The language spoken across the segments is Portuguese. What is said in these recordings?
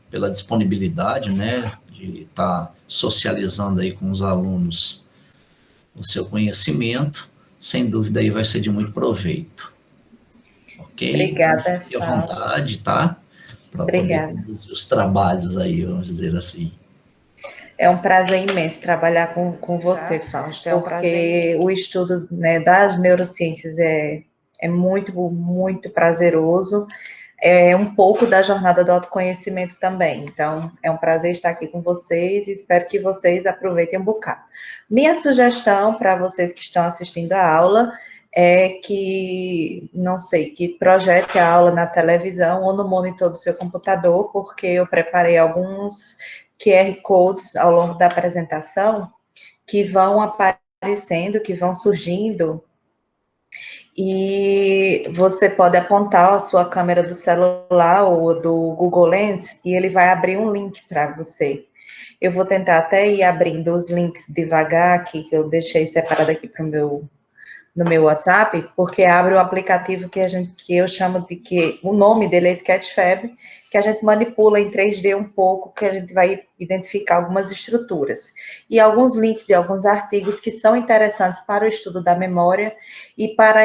pela disponibilidade, né, de estar socializando aí com os alunos o seu conhecimento. Sem dúvida aí vai ser de muito proveito. Ok? Então Obrigada, fique à Fausto. vontade, tá? Para poder Obrigada. conduzir os trabalhos aí, vamos dizer assim. É um prazer imenso trabalhar com você, Fausto, porque o estudo, né, das neurociências é muito, muito prazeroso. É um pouco da jornada do autoconhecimento também. Então, é um prazer estar aqui com vocês e espero que vocês aproveitem um bocado. Minha sugestão para vocês que estão assistindo a aula é que, não sei, que projete a aula na televisão ou no monitor do seu computador, porque eu preparei alguns QR Codes ao longo da apresentação que vão aparecendo, que vão surgindo, e você pode apontar a sua câmera do celular ou do Google Lens e ele vai abrir um link para você. Eu vou tentar até ir abrindo os links devagar aqui, que eu deixei separado aqui para o no meu WhatsApp, porque abre um aplicativo que eu chamo de que o nome dele é Sketchfab, que a gente manipula em 3D um pouco, que a gente vai identificar algumas estruturas e alguns links e alguns artigos que são interessantes para o estudo da memória e para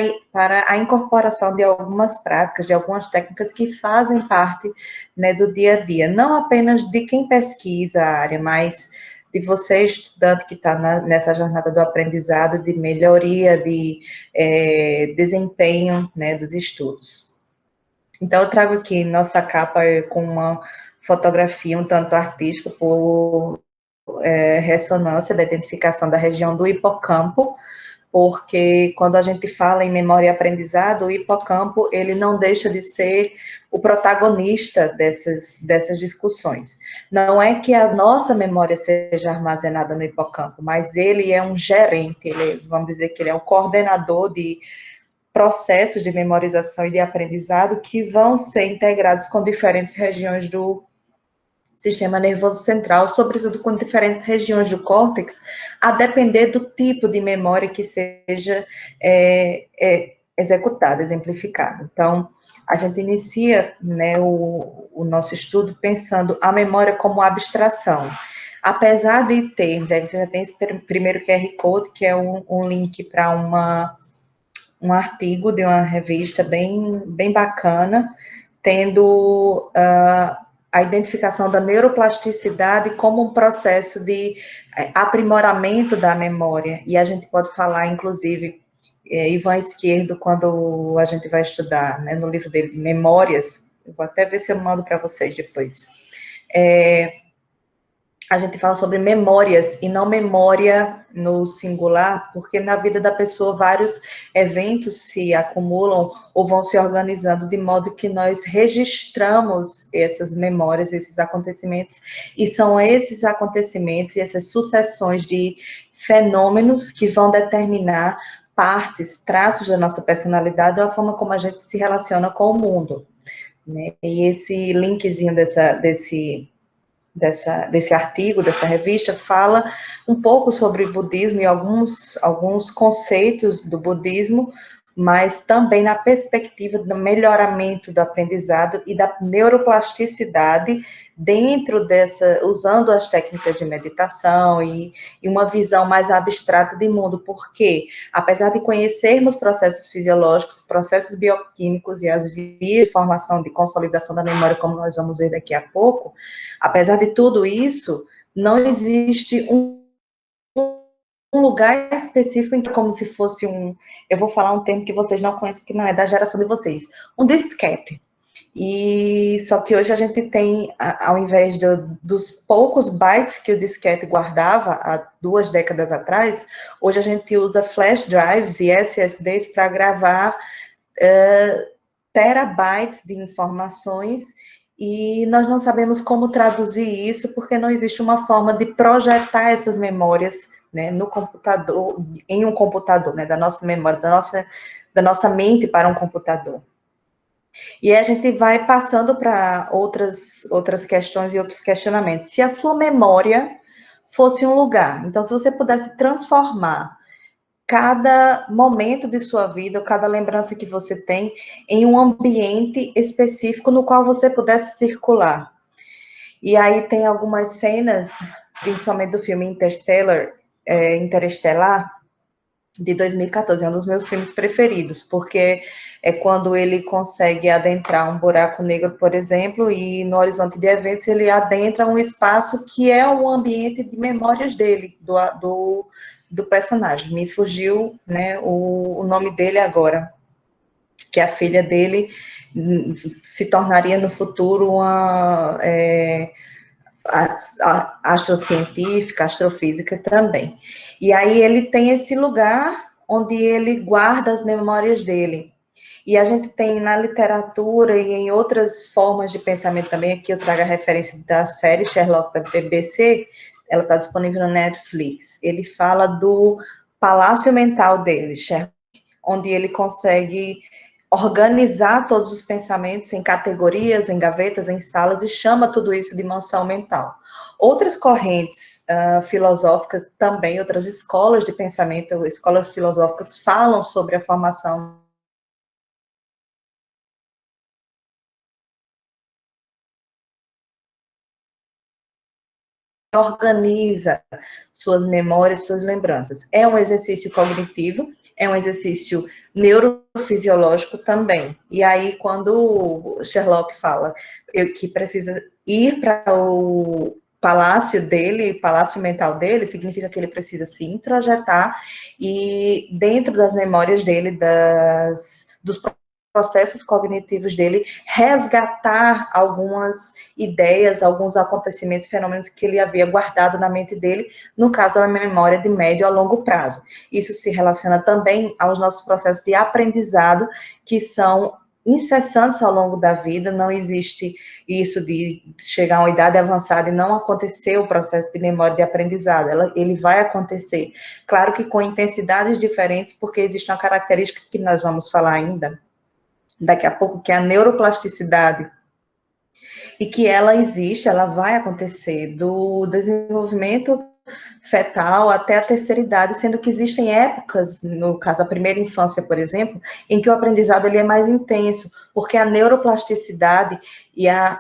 a incorporação de algumas práticas, de algumas técnicas que fazem parte, né, do dia a dia, não apenas de quem pesquisa a área, mas de você, estudante que está nessa jornada do aprendizado, de melhoria, de desempenho, né, dos estudos. Então, eu trago aqui nossa capa com uma fotografia um tanto artística por ressonância da identificação da região do hipocampo, porque quando a gente fala em memória e aprendizado, o hipocampo, ele não deixa de ser o protagonista dessas discussões. Não é que a nossa memória seja armazenada no hipocampo, mas ele é um gerente, vamos dizer que ele é um coordenador de processos de memorização e de aprendizado que vão ser integrados com diferentes regiões do sistema nervoso central, sobretudo com diferentes regiões do córtex, a depender do tipo de memória que seja executada, exemplificada. Então, a gente inicia, né, o nosso estudo pensando a memória como abstração. Apesar de termos, aí você já tem esse primeiro QR Code, que é um link para um artigo de uma revista bem bacana, tendo a identificação da neuroplasticidade como um processo de aprimoramento da memória. E a gente pode falar, inclusive, Ivan Esquerdo, quando a gente vai estudar, né, no livro dele, Memórias, eu vou até ver se eu mando para vocês depois. A gente fala sobre memórias e não memória no singular, porque na vida da pessoa vários eventos se acumulam ou vão se organizando de modo que nós registramos essas memórias, esses acontecimentos, e são esses acontecimentos e essas sucessões de fenômenos que vão determinar partes, traços da nossa personalidade ou a forma como a gente se relaciona com o mundo, né? E esse linkzinho desse artigo, dessa revista, fala um pouco sobre budismo e alguns conceitos do budismo, mas também na perspectiva do melhoramento do aprendizado e da neuroplasticidade dentro usando as técnicas de meditação e uma visão mais abstrata de mundo, porque, apesar de conhecermos processos fisiológicos, processos bioquímicos e as vias de formação de consolidação da memória, como nós vamos ver daqui a pouco, apesar de tudo isso, não existe um lugar específico, como se fosse eu vou falar um termo que vocês não conhecem, que não é da geração de vocês, um disquete. E só que hoje a gente tem, ao invés dos poucos bytes que o disquete guardava há 2 décadas atrás, hoje a gente usa flash drives e SSDs para gravar terabytes de informações e nós não sabemos como traduzir isso porque não existe uma forma de projetar essas memórias, né, no computador, em um computador, né, da nossa memória, da nossa mente para um computador. E aí a gente vai passando para outras questões e outros questionamentos. Se a sua memória fosse um lugar, então se você pudesse transformar cada momento de sua vida, ou cada lembrança que você tem, em um ambiente específico no qual você pudesse circular. E aí tem algumas cenas, principalmente do filme Interestelar, de 2014, é um dos meus filmes preferidos, porque é quando ele consegue adentrar um buraco negro, por exemplo, e no horizonte de eventos ele adentra um espaço que é o ambiente de memórias dele, do personagem. Me fugiu, né, o nome dele agora, que a filha dele se tornaria no futuro uma astrocientífica, astrofísica também. E aí ele tem esse lugar onde ele guarda as memórias dele. E a gente tem na literatura e em outras formas de pensamento também, aqui eu trago a referência da série Sherlock da BBC, ela está disponível no Netflix. Ele fala do palácio mental dele, Sherlock, onde ele consegue organizar todos os pensamentos em categorias, em gavetas, em salas, e chama tudo isso de mansão mental. Outras correntes filosóficas também, outras escolas de pensamento, escolas filosóficas falam sobre a formação organiza suas memórias, suas lembranças. É um exercício cognitivo, é um exercício neurofisiológico também. E aí, quando Sherlock fala que precisa ir para o palácio dele, palácio mental dele, significa que ele precisa se introjetar e dentro das memórias dele, dos processos cognitivos dele, resgatar algumas ideias, alguns acontecimentos, fenômenos que ele havia guardado na mente dele, no caso, a memória de médio a longo prazo. Isso se relaciona também aos nossos processos de aprendizado, que são incessantes ao longo da vida, não existe isso de chegar a uma idade avançada e não acontecer o processo de memória de aprendizado, ele vai acontecer. Claro que com intensidades diferentes, porque existe uma característica que nós vamos falar ainda, daqui a pouco, que é a neuroplasticidade, e que ela existe, ela vai acontecer do desenvolvimento fetal até a terceira idade, sendo que existem épocas, no caso a primeira infância, por exemplo, em que o aprendizado ele é mais intenso, porque a neuroplasticidade e a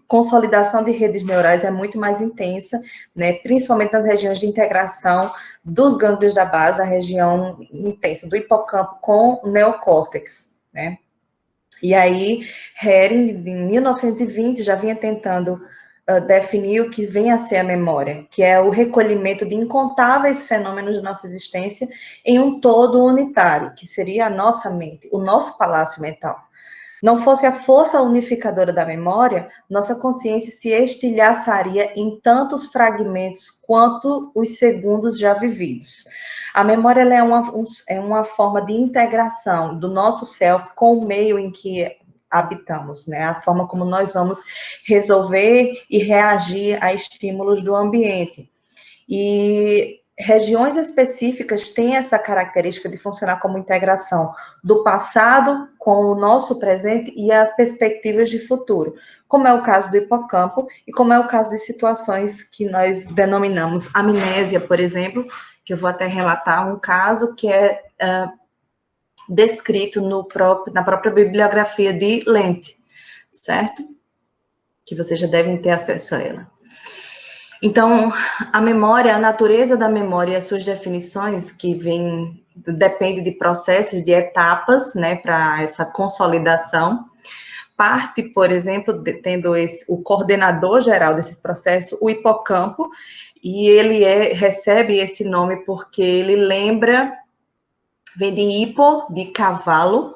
consolidação de redes neurais é muito mais intensa, né, principalmente nas regiões de integração dos gânglios da base, a região intensa do hipocampo com o neocórtex, né. E aí, Hering, em 1920, já vinha tentando definir o que vem a ser a memória, que é o recolhimento de incontáveis fenômenos de nossa existência em um todo unitário, que seria a nossa mente, o nosso palácio mental. Não fosse a força unificadora da memória, nossa consciência se estilhaçaria em tantos fragmentos quanto os segundos já vividos. A memória ela é uma forma de integração do nosso self com o meio em que habitamos, né? A forma como nós vamos resolver e reagir a estímulos do ambiente. E regiões específicas têm essa característica de funcionar como integração do passado com o nosso presente e as perspectivas de futuro, como é o caso do hipocampo e como é o caso de situações que nós denominamos amnésia, por exemplo, que eu vou até relatar um caso que é descrito na própria bibliografia de Lente, certo? Que vocês já devem ter acesso a ela. Então, a memória, a natureza da memória e as suas definições, que depende de processos, de etapas, né, para essa consolidação, parte, por exemplo, tendo o coordenador geral desse processo, o hipocampo, e ele recebe esse nome porque ele lembra, vem de hipo, de cavalo,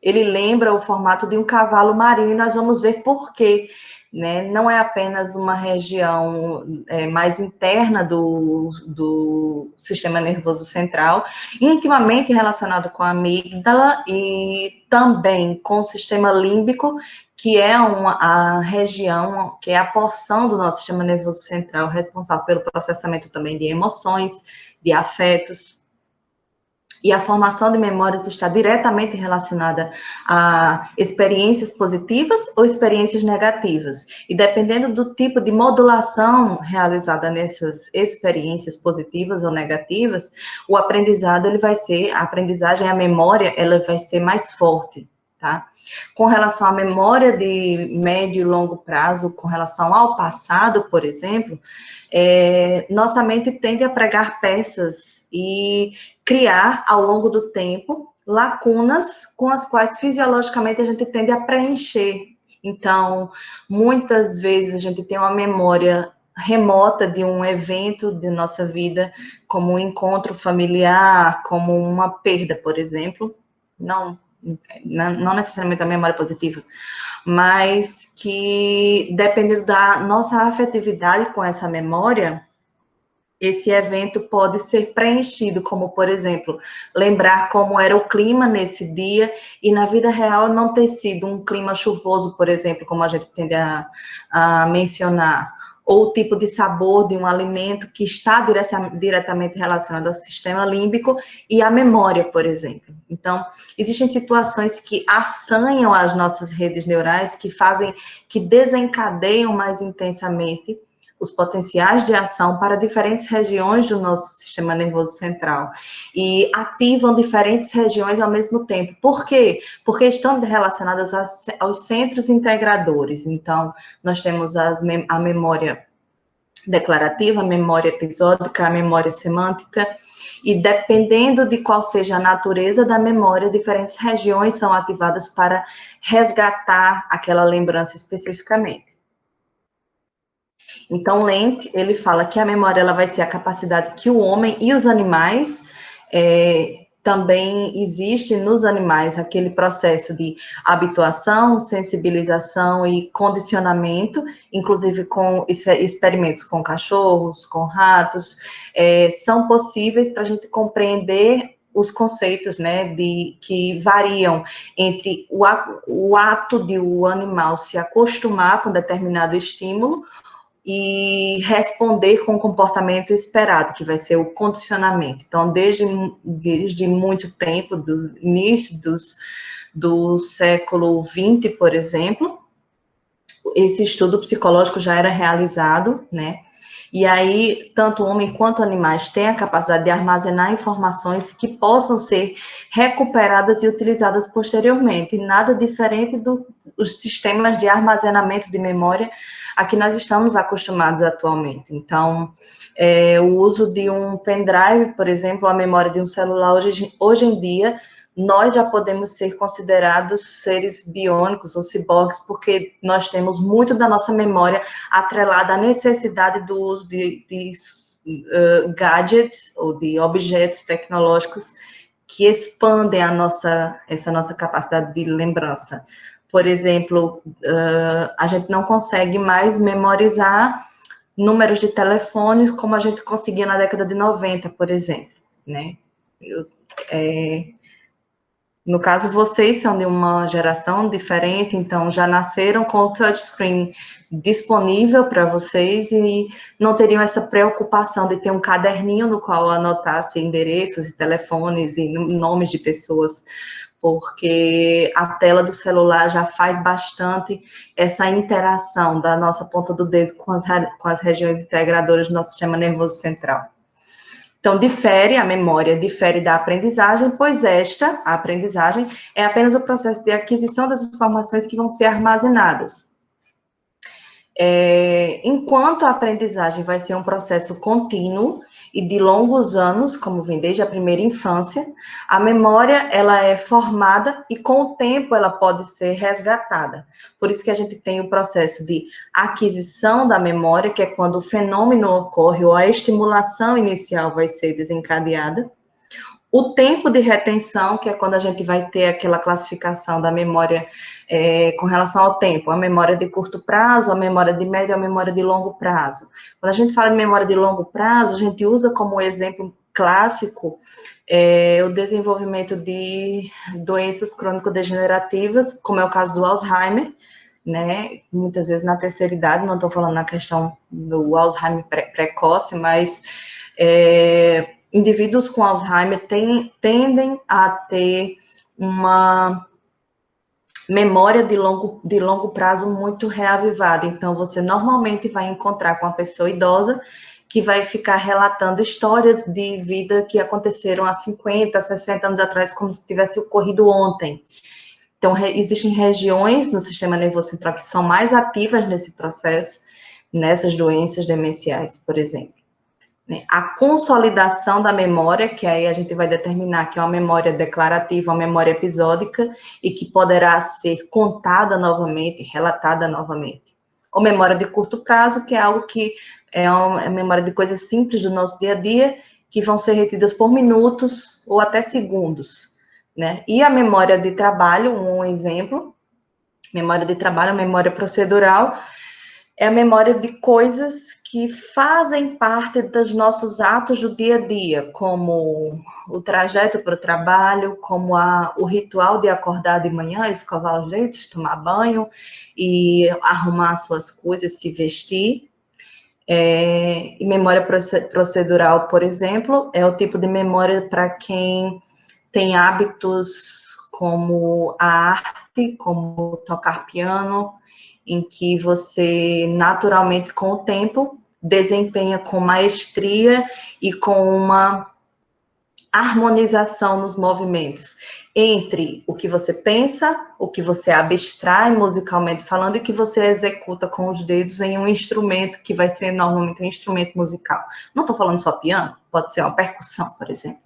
ele lembra o formato de um cavalo marinho, e nós vamos ver por quê. Né? Não é apenas uma região mais interna do sistema nervoso central, intimamente relacionado com a amígdala e também com o sistema límbico, que é a região, que é a porção do nosso sistema nervoso central responsável pelo processamento também de emoções, de afetos. E a formação de memórias está diretamente relacionada a experiências positivas ou experiências negativas. E dependendo do tipo de modulação realizada nessas experiências positivas ou negativas, o aprendizado a aprendizagem, a memória, ela vai ser mais forte, tá? Com relação à memória de médio e longo prazo, com relação ao passado, por exemplo, nossa mente tende a pregar peças e criar, ao longo do tempo, lacunas com as quais, fisiologicamente, a gente tende a preencher. Então, muitas vezes, a gente tem uma memória remota de um evento de nossa vida, como um encontro familiar, como uma perda, por exemplo, não necessariamente a memória positiva, mas que, dependendo da nossa afetividade com essa memória, esse evento pode ser preenchido, como, por exemplo, lembrar como era o clima nesse dia, e na vida real não ter sido um clima chuvoso, por exemplo, como a gente tende a mencionar, ou o tipo de sabor de um alimento que está diretamente relacionado ao sistema límbico e à memória, por exemplo. Então, existem situações que assanham as nossas redes neurais, que desencadeiam mais intensamente os potenciais de ação para diferentes regiões do nosso sistema nervoso central e ativam diferentes regiões ao mesmo tempo. Por quê? Porque estão relacionadas aos centros integradores. Então, nós temos a memória declarativa, a memória episódica, a memória semântica, e dependendo de qual seja a natureza da memória, diferentes regiões são ativadas para resgatar aquela lembrança especificamente. Então, Lent, ele fala que a memória ela vai ser a capacidade que o homem e os animais, também existe nos animais aquele processo de habituação, sensibilização e condicionamento, inclusive com experimentos com cachorros, com ratos, são possíveis para a gente compreender os conceitos, né, que variam entre o ato de o animal se acostumar com determinado estímulo e responder com o comportamento esperado, que vai ser o condicionamento. Então, desde muito tempo, do início do século XX, por exemplo, esse estudo psicológico já era realizado, né? E aí, tanto homem quanto animais têm a capacidade de armazenar informações que possam ser recuperadas e utilizadas posteriormente. Nada diferente dos sistemas de armazenamento de memória a que nós estamos acostumados atualmente. Então, o uso de um pendrive, por exemplo, a memória de um celular, hoje em dia, nós já podemos ser considerados seres biônicos ou ciborgues, porque nós temos muito da nossa memória atrelada à necessidade do uso de gadgets ou de objetos tecnológicos que expandem essa nossa capacidade de lembrança. Por exemplo, a gente não consegue mais memorizar números de telefones como a gente conseguia na década de 90, por exemplo, né? No caso, vocês são de uma geração diferente, então já nasceram com o touchscreen disponível para vocês e não teriam essa preocupação de ter um caderninho no qual anotasse endereços e telefones e nomes de pessoas, porque a tela do celular já faz bastante essa interação da nossa ponta do dedo com as regiões integradoras do nosso sistema nervoso central. Então, a memória difere da aprendizagem, pois a aprendizagem, é apenas o processo de aquisição das informações que vão ser armazenadas. Enquanto a aprendizagem vai ser um processo contínuo e de longos anos, como vem desde a primeira infância, a memória ela é formada e com o tempo ela pode ser resgatada. Por isso que a gente tem o processo de aquisição da memória, que é quando o fenômeno ocorre ou a estimulação inicial vai ser desencadeada. O tempo de retenção, que é quando a gente vai ter aquela classificação da memória com relação ao tempo, a memória de curto prazo, a memória de médio, a memória de longo prazo. Quando a gente fala de memória de longo prazo, a gente usa como exemplo clássico o desenvolvimento de doenças crônico-degenerativas, como é o caso do Alzheimer, né? Muitas vezes na terceira idade, não estou falando na questão do Alzheimer precoce, mas indivíduos com Alzheimer tendem a ter uma memória de longo prazo muito reavivada. Então, você normalmente vai encontrar com uma pessoa idosa que vai ficar relatando histórias de vida que aconteceram há 50, 60 anos atrás, como se tivesse ocorrido ontem. Então, existem regiões no sistema nervoso central que são mais ativas nesse processo, nessas doenças demenciais, por exemplo. A consolidação da memória, que aí a gente vai determinar que é uma memória declarativa, uma memória episódica, e que poderá ser contada novamente, relatada novamente. Ou memória de curto prazo, que é algo que é uma memória de coisas simples do nosso dia a dia, que vão ser retidas por minutos ou até segundos, né? E a memória de trabalho, um exemplo, memória de trabalho, memória procedural, é a memória de coisas que fazem parte dos nossos atos do dia a dia, como o trajeto para o trabalho, como o ritual de acordar de manhã, escovar os dentes, tomar banho e arrumar suas coisas, se vestir. E memória procedural, por exemplo, é o tipo de memória para quem tem hábitos como a arte, como tocar piano, em que você, naturalmente, com o tempo, desempenha com maestria e com uma harmonização nos movimentos entre o que você pensa, o que você abstrai musicalmente falando e o que você executa com os dedos em um instrumento que vai ser normalmente um instrumento musical. Não estou falando só piano, pode ser uma percussão, por exemplo.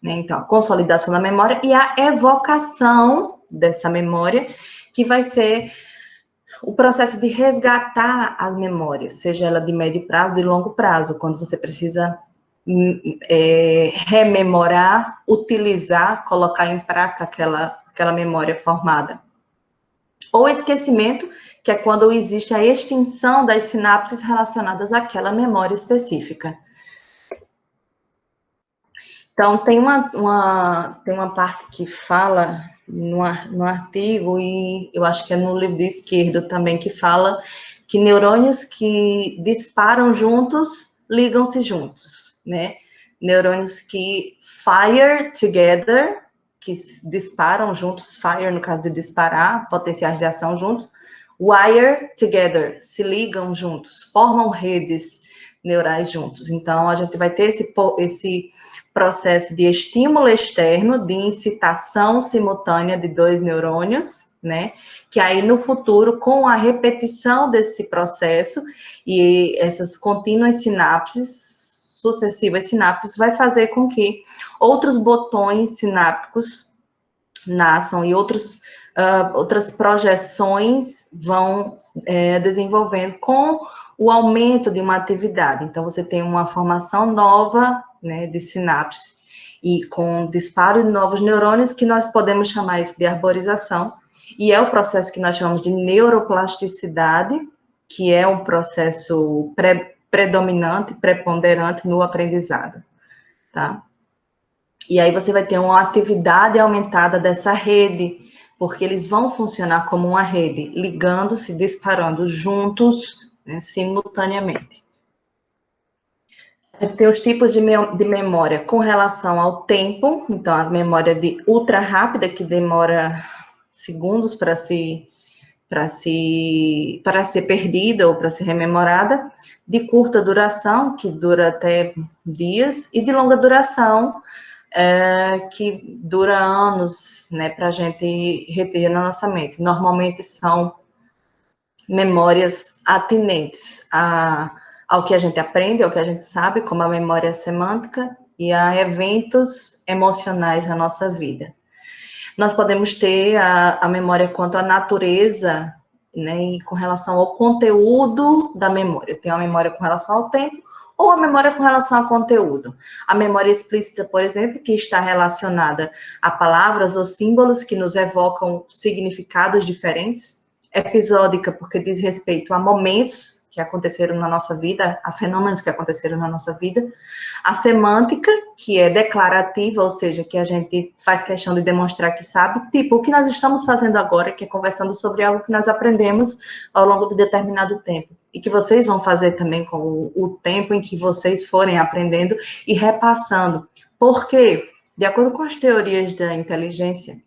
Então, a consolidação da memória e a evocação dessa memória, que vai ser o processo de resgatar as memórias, seja ela de médio prazo, de longo prazo, quando você precisa rememorar, utilizar, colocar em prática aquela memória formada. Ou esquecimento, que é quando existe a extinção das sinapses relacionadas àquela memória específica. Então, tem uma parte que fala no artigo, e eu acho que é no livro de esquerdo também, que fala que neurônios que disparam juntos, ligam-se juntos, né? Neurônios que fire together, que disparam juntos, fire no caso de disparar, potenciais de ação juntos, wire together, se ligam juntos, formam redes neurais juntos. Então, a gente vai ter esse processo de estímulo externo, de incitação simultânea de dois neurônios, né? Que aí no futuro, com a repetição desse processo e essas contínuas sinapses, sucessivas sinapses, vai fazer com que outros botões sinápticos nasçam e outras projeções vão desenvolvendo com o aumento de uma atividade. Então, você tem uma formação nova, né, de sinapse, e com disparo de novos neurônios, que nós podemos chamar isso de arborização, e é o processo que nós chamamos de neuroplasticidade, que é um processo predominante, preponderante no aprendizado, tá? E aí você vai ter uma atividade aumentada dessa rede, porque eles vão funcionar como uma rede, ligando-se, disparando juntos, né, simultaneamente. A gente tem os tipos de memória com relação ao tempo, então a memória de ultra rápida, que demora segundos para ser perdida ou para ser rememorada, de curta duração, que dura até dias, e de longa duração, que dura anos, né, para a gente reter na nossa mente. Normalmente são memórias atinentes ao que a gente aprende, ao que a gente sabe, como a memória semântica, e a eventos emocionais na nossa vida. Nós podemos ter a memória quanto à natureza, né, e com relação ao conteúdo da memória. Tem a memória com relação ao tempo, ou a memória com relação ao conteúdo. A memória explícita, por exemplo, que está relacionada a palavras ou símbolos que nos evocam significados diferentes. Episódica, porque diz respeito a momentos que aconteceram na nossa vida, a fenômenos que aconteceram na nossa vida. A semântica, que é declarativa, ou seja, que a gente faz questão de demonstrar que sabe, tipo, o que nós estamos fazendo agora, que é conversando sobre algo que nós aprendemos ao longo de determinado tempo, e que vocês vão fazer também com o tempo em que vocês forem aprendendo e repassando. Por quê? De acordo com as teorias da inteligência,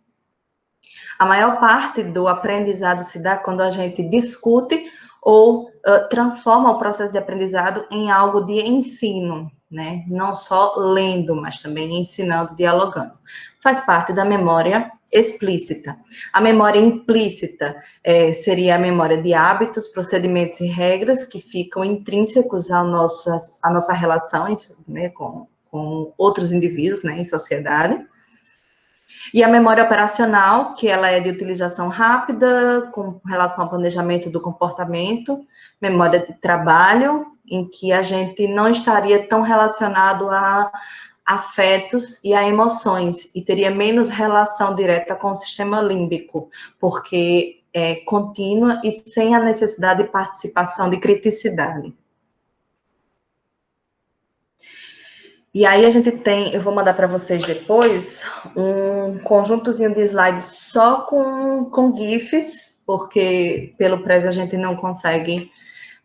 a maior parte do aprendizado se dá quando a gente discute ou transforma o processo de aprendizado em algo de ensino, né? Não só lendo, mas também ensinando, dialogando. Faz parte da memória explícita. A memória implícita seria a memória de hábitos, procedimentos e regras que ficam intrínsecos à nossa relação, né, com outros indivíduos, né, em sociedade. E a memória operacional, que ela é de utilização rápida, com relação ao planejamento do comportamento, memória de trabalho, em que a gente não estaria tão relacionado a afetos e a emoções, e teria menos relação direta com o sistema límbico, porque é contínua e sem a necessidade de participação de criticidade. E aí a gente tem, eu vou mandar para vocês depois, um conjuntozinho de slides só com GIFs, porque pelo Prezi a gente não consegue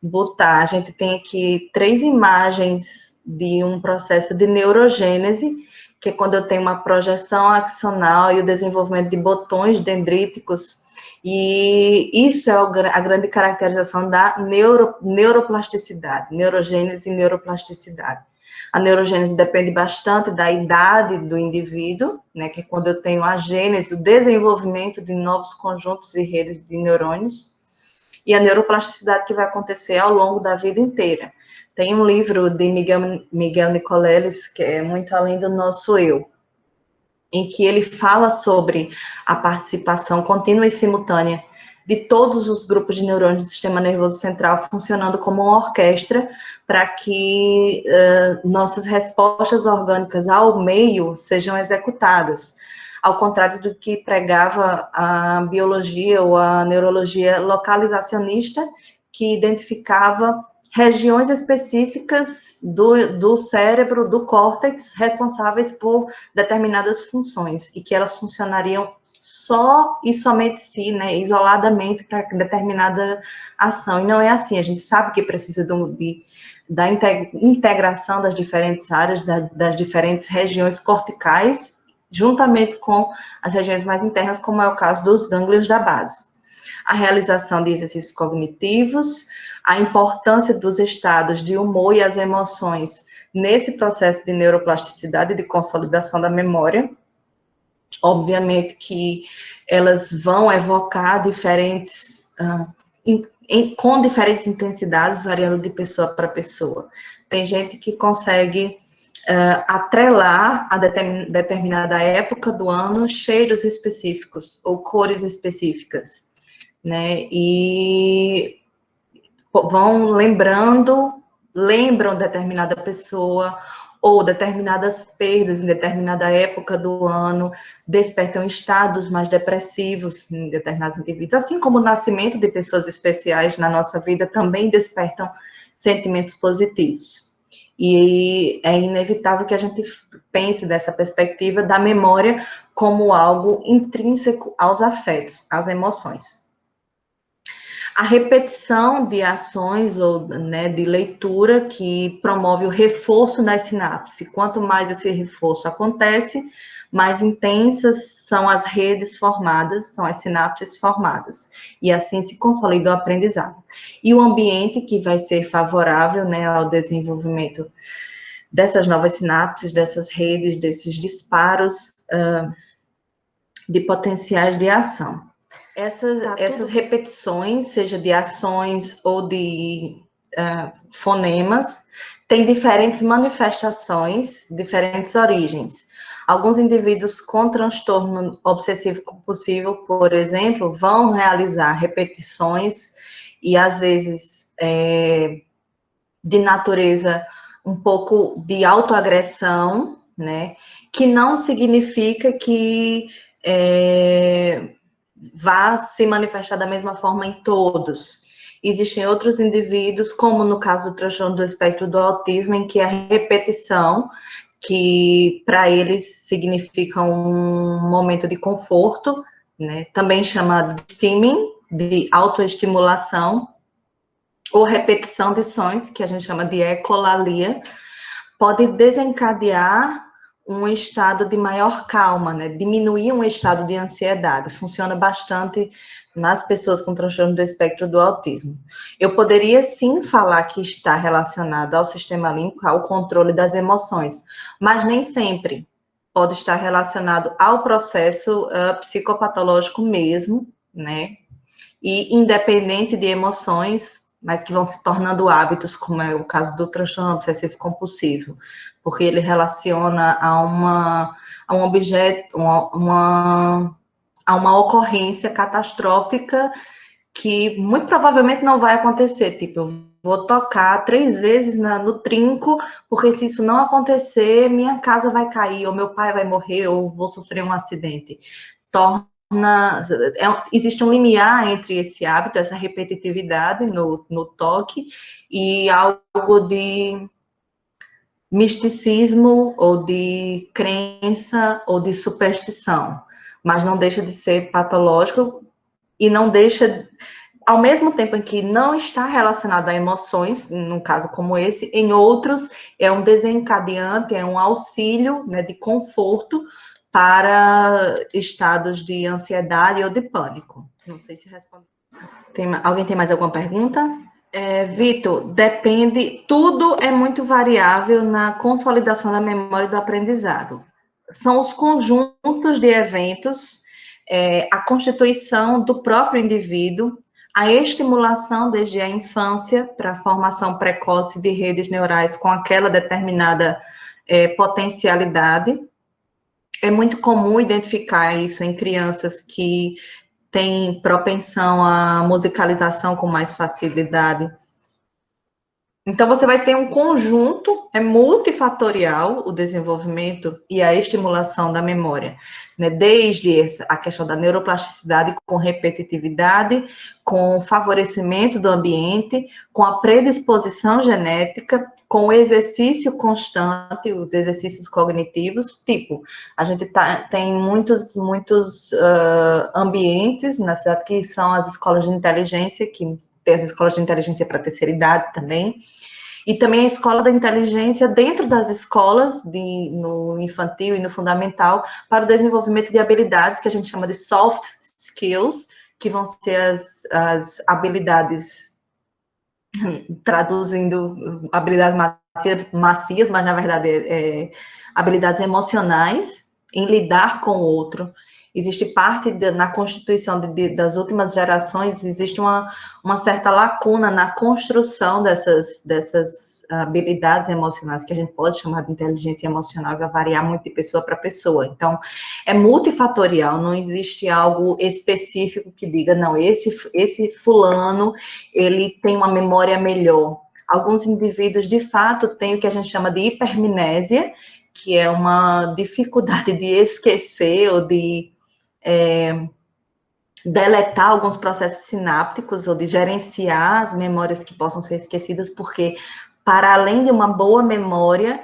botar. A gente tem aqui 3 imagens de um processo de neurogênese, que é quando eu tenho uma projeção axonal e o desenvolvimento de botões dendríticos, e isso é a grande caracterização da neuroplasticidade, neurogênese e neuroplasticidade. A neurogênese depende bastante da idade do indivíduo, né, que é quando eu tenho a gênese, o desenvolvimento de novos conjuntos e redes de neurônios, e a neuroplasticidade que vai acontecer ao longo da vida inteira. Tem um livro de Miguel Nicoleles, que é Muito Além do Nosso Eu, em que ele fala sobre a participação contínua e simultânea de todos os grupos de neurônios do sistema nervoso central funcionando como uma orquestra para que nossas respostas orgânicas ao meio sejam executadas, ao contrário do que pregava a biologia ou a neurologia localizacionista, que identificava regiões específicas do cérebro, do córtex, responsáveis por determinadas funções, e que elas funcionariam só e somente si, né, isoladamente para determinada ação. E não é assim, a gente sabe que precisa da integração das diferentes áreas, das diferentes regiões corticais, juntamente com as regiões mais internas, como é o caso dos gânglios da base. A realização de exercícios cognitivos, a importância dos estados de humor e as emoções nesse processo de neuroplasticidade e de consolidação da memória. Obviamente que elas vão evocar diferentes, com diferentes intensidades, variando de pessoa para pessoa. Tem gente que consegue atrelar a determinada época do ano cheiros específicos ou cores específicas, né? E vão lembram determinada pessoa ou determinadas perdas em determinada época do ano, despertam estados mais depressivos em determinados indivíduos, assim como o nascimento de pessoas especiais na nossa vida também despertam sentimentos positivos. E é inevitável que a gente pense dessa perspectiva da memória como algo intrínseco aos afetos, às emoções. A repetição de ações ou, né, de leitura que promove o reforço das sinapses. Quanto mais esse reforço acontece, mais intensas são as redes formadas, são as sinapses formadas. E assim se consolida o aprendizado. E o ambiente que vai ser favorável, né, ao desenvolvimento dessas novas sinapses, dessas redes, desses disparos de potenciais de ação. Essas repetições, seja de ações ou de fonemas, têm diferentes manifestações, diferentes origens. Alguns indivíduos com transtorno obsessivo-compulsivo, por exemplo, vão realizar repetições e, às vezes, de natureza um pouco de autoagressão, né? Que não significa que vá se manifestar da mesma forma em todos. Existem outros indivíduos, como no caso do transtorno do espectro do autismo, em que a repetição, que para eles significa um momento de conforto, né, também chamado de stimming, de autoestimulação, ou repetição de sons, que a gente chama de ecolalia, pode desencadear um estado de maior calma, né? Diminuir um estado de ansiedade. Funciona bastante nas pessoas com transtorno do espectro do autismo. Eu poderia, sim, falar que está relacionado ao sistema límbico, ao controle das emoções, mas nem sempre. pode estar relacionado ao processo psicopatológico mesmo, né? E independente de emoções, mas que vão se tornando hábitos, como é o caso do transtorno obsessivo compulsivo, porque ele relaciona a um objeto, a uma ocorrência catastrófica que muito provavelmente não vai acontecer, tipo, eu vou tocar 3 vezes no trinco, porque se isso não acontecer, minha casa vai cair, ou meu pai vai morrer, ou vou sofrer um acidente. Existe um limiar entre esse hábito, essa repetitividade no toque, e algo de misticismo, ou de crença, ou de superstição, mas não deixa de ser patológico, e não deixa, ao mesmo tempo em que não está relacionado a emoções, num caso como esse, em outros é um desencadeante, é um auxílio, né, de conforto para estados de ansiedade ou de pânico. Não sei se responde. Alguém tem mais alguma pergunta? Vitor, depende, tudo é muito variável na consolidação da memória e do aprendizado. São os conjuntos de eventos, a constituição do próprio indivíduo, a estimulação desde a infância para a formação precoce de redes neurais com aquela determinada potencialidade. É muito comum identificar isso em crianças que têm propensão à musicalização com mais facilidade. Então, você vai ter um conjunto, é multifatorial o desenvolvimento e a estimulação da memória, né? Desde a questão da neuroplasticidade com repetitividade, com favorecimento do ambiente, com a predisposição genética, com o exercício constante, os exercícios cognitivos, tipo, a gente tem muitos ambientes na cidade que são as escolas de inteligência, que tem as escolas de inteligência para a terceira idade também, e também a escola da inteligência dentro das escolas, no infantil e no fundamental, para o desenvolvimento de habilidades que a gente chama de soft skills, que vão ser as habilidades, traduzindo habilidades macias, mas na verdade habilidades emocionais, em lidar com o outro. Existe parte na constituição das últimas gerações, existe uma certa lacuna na construção dessas habilidades emocionais, que a gente pode chamar de inteligência emocional, vai variar muito de pessoa para pessoa. Então, é multifatorial, não existe algo específico que diga, não, esse fulano, ele tem uma memória melhor. Alguns indivíduos, de fato, têm o que a gente chama de hipermnésia, que é uma dificuldade de esquecer ou de deletar alguns processos sinápticos ou de gerenciar as memórias que possam ser esquecidas, porque, para além de uma boa memória,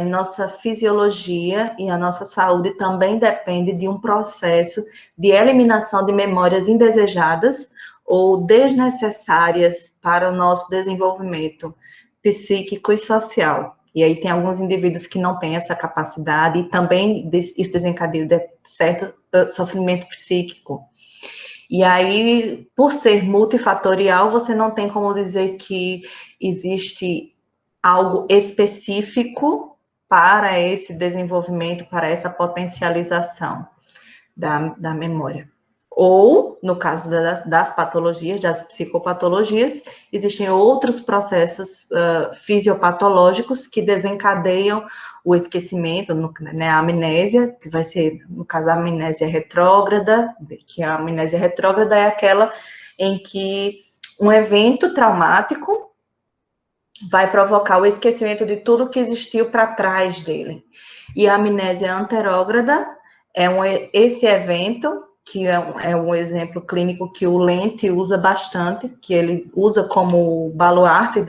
nossa fisiologia e a nossa saúde também depende de um processo de eliminação de memórias indesejadas ou desnecessárias para o nosso desenvolvimento psíquico e social. E aí tem alguns indivíduos que não têm essa capacidade, e também isso desencadeia certo sofrimento psíquico. E aí, por ser multifatorial, você não tem como dizer que existe algo específico para esse desenvolvimento, para essa potencialização da memória. Ou, no caso das patologias, das psicopatologias, existem outros processos fisiopatológicos que desencadeiam o esquecimento, né, a amnésia, que vai ser, no caso, a amnésia retrógrada, que a amnésia retrógrada é aquela em que um evento traumático vai provocar o esquecimento de tudo que existiu para trás dele. E a amnésia anterógrada é esse evento, que é um exemplo clínico que o Lente usa bastante, que ele usa como baluarte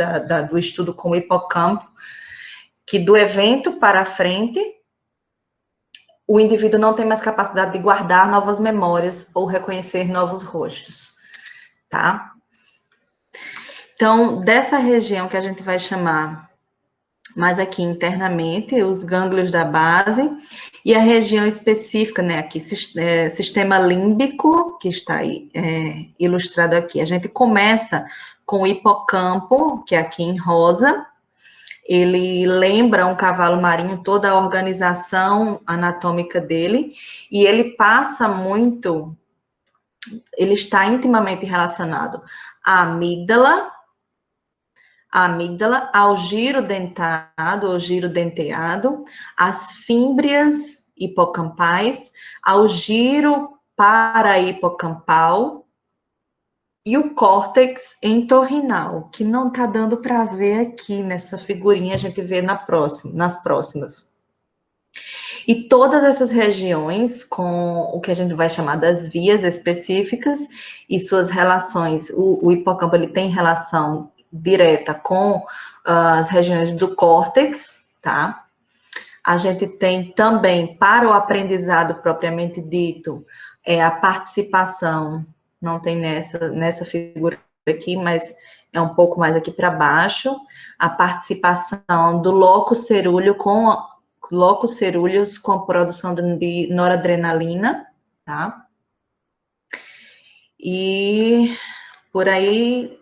do estudo com o hipocampo, que do evento para frente, o indivíduo não tem mais capacidade de guardar novas memórias ou reconhecer novos rostos, tá? Então, dessa região que a gente vai chamar mais aqui internamente, os gânglios da base, e a região específica, né, aqui, sistema límbico, que está aí, ilustrado aqui. A gente começa com o hipocampo, que é aqui em rosa, Ele lembra um cavalo marinho, toda a organização anatômica dele, e ele passa muito, ele está intimamente relacionado à amígdala, ao giro dentado ou giro denteado, às fímbrias hipocampais, ao giro parahipocampal e o córtex entorrinal, que não está dando para ver aqui nessa figurinha, a gente vê nas próximas. E todas essas regiões, com o que a gente vai chamar das vias específicas e suas relações, o hipocampo ele tem relação direta com as regiões do córtex, tá? A gente tem também, para o aprendizado propriamente dito, a participação, não tem nessa figura aqui, mas é um pouco mais aqui para baixo, a participação do locus cerúleo locus cerúleos com a produção de noradrenalina, tá? E por aí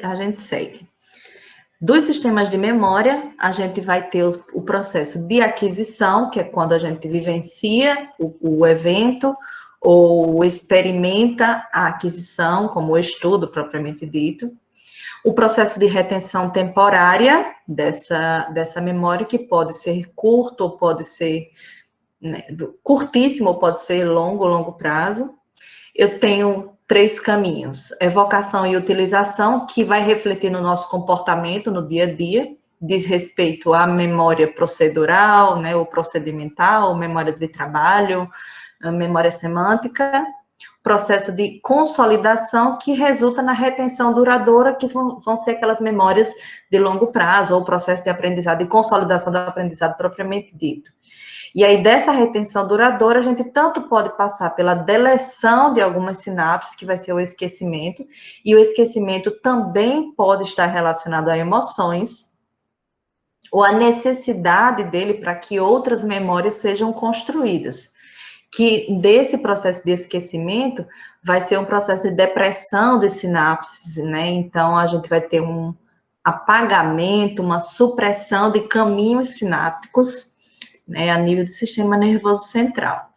a gente segue. Dos sistemas de memória, a gente vai ter o processo de aquisição, que é quando a gente vivencia o evento ou experimenta a aquisição, como o estudo propriamente dito. O processo de retenção temporária dessa memória, que pode ser curto ou pode ser, né, curtíssimo ou pode ser longo prazo. Eu tenho 3 caminhos: evocação e utilização, que vai refletir no nosso comportamento no dia a dia, diz respeito à memória procedural, né, ou procedimental, memória de trabalho, memória semântica. Processo de consolidação, que resulta na retenção duradoura, que vão ser aquelas memórias de longo prazo, ou processo de aprendizado e consolidação do aprendizado propriamente dito. E aí, dessa retenção duradoura, a gente tanto pode passar pela deleção de algumas sinapses, que vai ser o esquecimento, e o esquecimento também pode estar relacionado a emoções, ou a necessidade dele para que outras memórias sejam construídas. Que desse processo de esquecimento vai ser um processo de depressão de sinapses, né? Então, a gente vai ter um apagamento, uma supressão de caminhos sinápticos, né, a nível do sistema nervoso central. A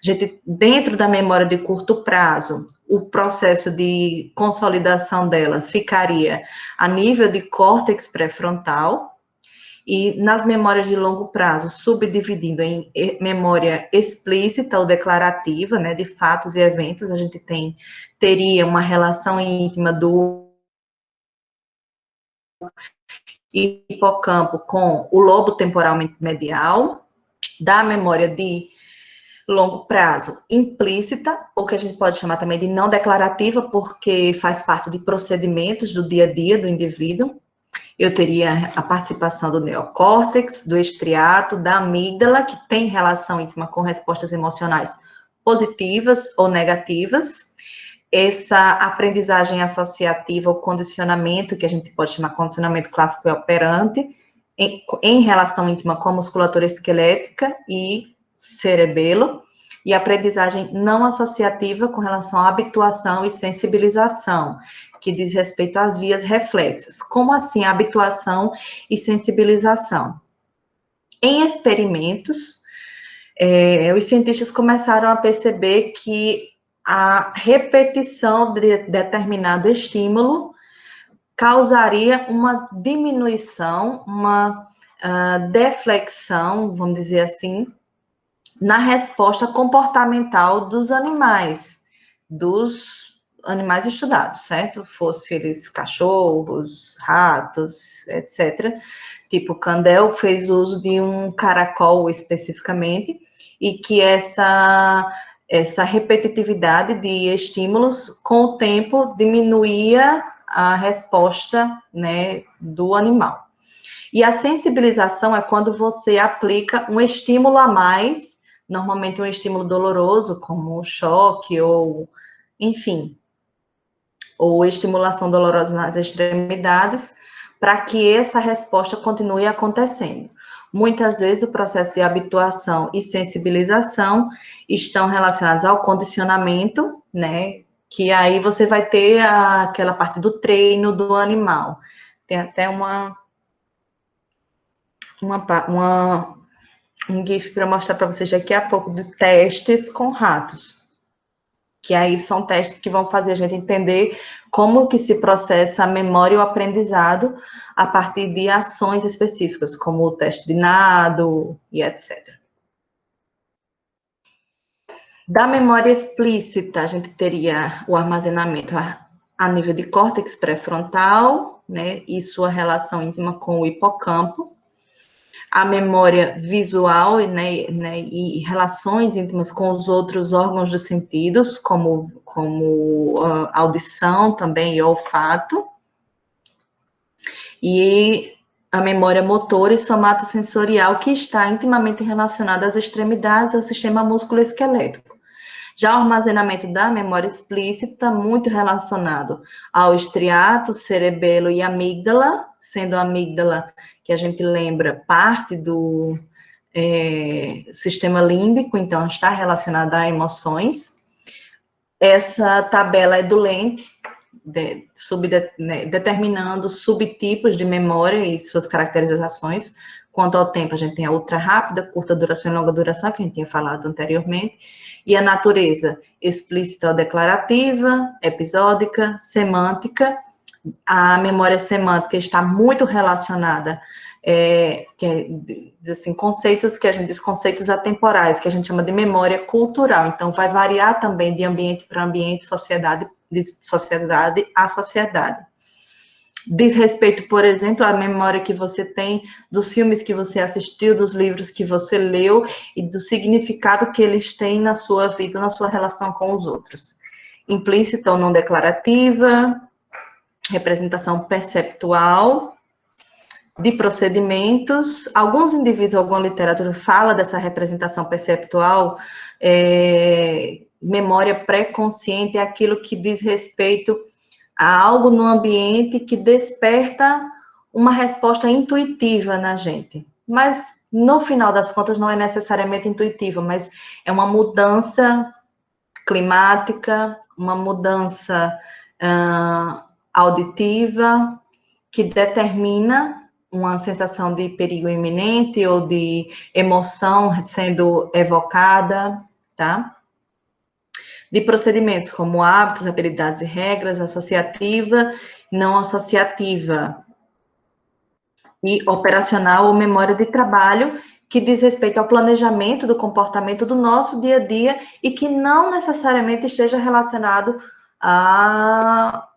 gente, dentro da memória de curto prazo, o processo de consolidação dela ficaria a nível de córtex pré-frontal, e nas memórias de longo prazo, subdividindo em memória explícita ou declarativa, né, de fatos e eventos, a gente teria uma relação íntima do hipocampo com o lobo temporal medial, da memória de longo prazo implícita, ou que a gente pode chamar também de não declarativa, porque faz parte de procedimentos do dia a dia do indivíduo. Eu teria a participação do neocórtex, do estriato, da amígdala, que tem relação íntima com respostas emocionais positivas ou negativas. Essa aprendizagem associativa, o condicionamento, que a gente pode chamar de condicionamento clássico e operante, em relação íntima com a musculatura esquelética e cerebelo, e aprendizagem não associativa com relação à habituação e sensibilização, que diz respeito às vias reflexas. Como assim habituação e sensibilização? Em experimentos, os cientistas começaram a perceber que a repetição de determinado estímulo causaria uma diminuição, uma deflexão, vamos dizer assim, na resposta comportamental dos animais estudados, certo? Fosse eles cachorros, ratos, etc. Tipo, Kandel fez uso de um caracol especificamente, e que essa repetitividade de estímulos, com o tempo, diminuía a resposta, né, do animal. E a sensibilização é quando você aplica um estímulo a mais, normalmente um estímulo doloroso, como o choque ou, enfim, ou estimulação dolorosa nas extremidades, para que essa resposta continue acontecendo. Muitas vezes o processo de habituação e sensibilização estão relacionados ao condicionamento, né? Que aí você vai ter aquela parte do treino do animal. Tem até uma um GIF para mostrar para vocês daqui a pouco de testes com ratos. Que aí são testes que vão fazer a gente entender como que se processa a memória e o aprendizado a partir de ações específicas, como o teste de nado e etc. Da memória explícita, a gente teria o armazenamento a nível de córtex pré-frontal, né, e sua relação íntima com o hipocampo. A memória visual, né, e relações íntimas com os outros órgãos dos sentidos, como audição também e olfato. E a memória motora e somatosensorial, que está intimamente relacionada às extremidades, ao sistema músculo-esquelético. Já o armazenamento da memória explícita, muito relacionado ao estriato, cerebelo e amígdala, sendo a amígdala, que a gente lembra, parte do sistema límbico, então está relacionada a emoções. Essa tabela é do Lent, determinando subtipos de memória e suas caracterizações. Quanto ao tempo, a gente tem a ultra rápida, curta duração e longa duração, que a gente tinha falado anteriormente, e a natureza explícita ou declarativa, episódica, semântica. A memória semântica está muito relacionada, conceitos que a gente diz conceitos atemporais, que a gente chama de memória cultural. Então, vai variar também de ambiente para ambiente, de sociedade a sociedade. Diz respeito, por exemplo, à memória que você tem dos filmes que você assistiu, dos livros que você leu e do significado que eles têm na sua vida, na sua relação com os outros. Implícita ou não declarativa, representação perceptual, de procedimentos. Alguns indivíduos, alguma literatura fala dessa representação perceptual, memória pré-consciente é aquilo que diz respeito a algo no ambiente que desperta uma resposta intuitiva na gente. Mas, no final das contas, não é necessariamente intuitiva, mas é uma mudança climática, uma mudança auditiva, que determina uma sensação de perigo iminente ou de emoção sendo evocada, tá? De procedimentos como hábitos, habilidades e regras, associativa, não associativa, e operacional ou memória de trabalho, que diz respeito ao planejamento do comportamento do nosso dia a dia e que não necessariamente esteja relacionado a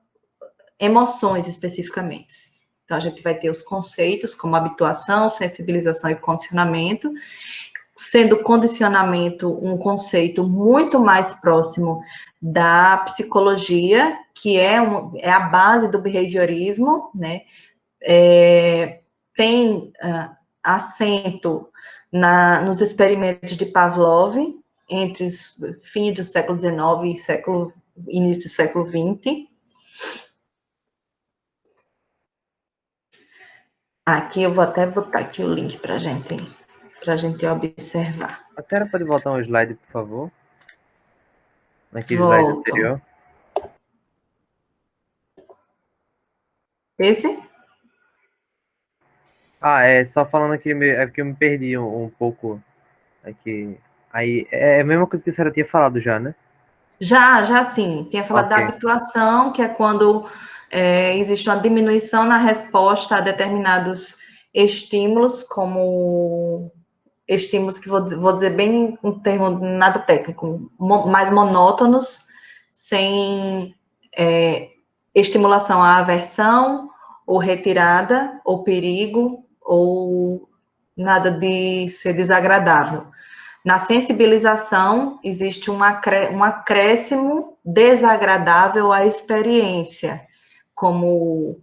emoções especificamente. Então, a gente vai ter os conceitos como habituação, sensibilização e condicionamento, sendo condicionamento um conceito muito mais próximo da psicologia, que é a base do behaviorismo, né? Tem assento nos experimentos de Pavlov, entre os fins do século XIX e início do século XX. Aqui eu vou até botar aqui o link para a gente observar. A senhora pode voltar um slide, por favor? Naquele slide anterior. Esse? Só falando aqui, é porque eu me perdi um pouco aqui. Aí, é a mesma coisa que a senhora tinha falado já, né? Já sim. Tinha falado da habituação, que é quando existe uma diminuição na resposta a determinados estímulos, como estímulos que vou dizer bem um termo nada técnico, mais monótonos, sem estimulação à aversão, ou retirada, ou perigo, ou nada de ser desagradável. Na sensibilização, existe um acréscimo desagradável à experiência, como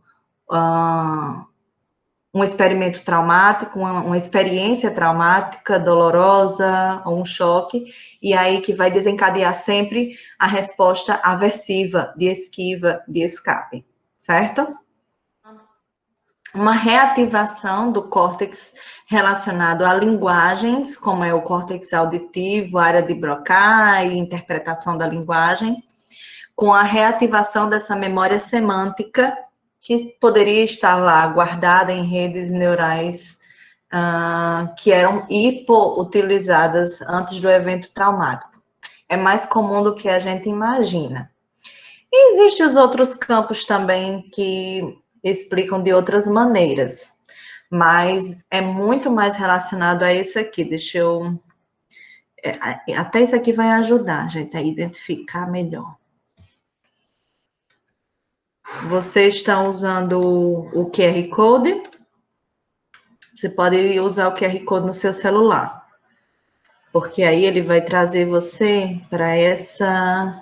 um experimento traumático, uma experiência traumática, dolorosa, ou um choque, e aí que vai desencadear sempre a resposta aversiva, de esquiva, de escape, certo? Uma reativação do córtex relacionado a linguagens, como é o córtex auditivo, área de Broca e interpretação da linguagem, com a reativação dessa memória semântica, que poderia estar lá guardada em redes neurais que eram hipoutilizadas antes do evento traumático. É mais comum do que a gente imagina. E existem os outros campos também que explicam de outras maneiras, mas é muito mais relacionado a esse aqui. Deixa eu... até isso aqui vai ajudar, gente, a identificar melhor. Vocês estão usando o QR Code? Você pode usar o QR Code no seu celular, porque aí ele vai trazer você para essa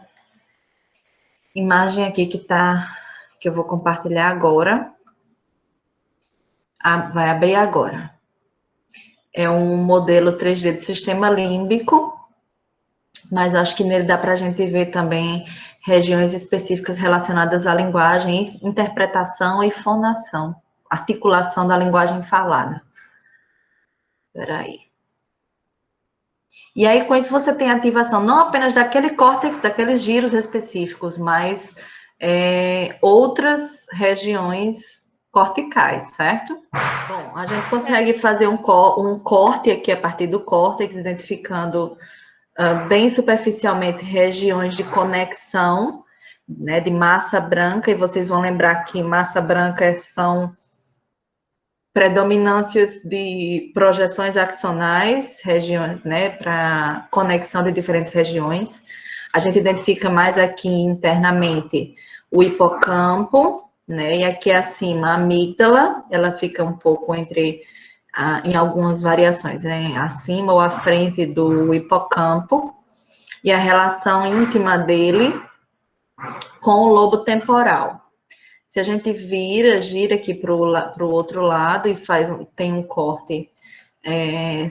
imagem aqui que eu vou compartilhar agora. Vai abrir agora. É um modelo 3D do sistema límbico, mas acho que nele dá para a gente ver também regiões específicas relacionadas à linguagem, interpretação e fonação, articulação da linguagem falada. Espera aí. E aí, com isso, você tem ativação não apenas daquele córtex, daqueles giros específicos, mas outras regiões corticais, certo? Bom, a gente consegue fazer um corte aqui a partir do córtex, identificando bem superficialmente regiões de conexão, né, de massa branca, e vocês vão lembrar que massa branca são predominâncias de projeções axonais, regiões, né, para conexão de diferentes regiões. A gente identifica mais aqui internamente o hipocampo, né, e aqui acima a amígdala, ela fica um pouco entre, em algumas variações, né, acima ou à frente do hipocampo, e a relação íntima dele com o lobo temporal. Se a gente gira aqui para o outro lado e tem um corte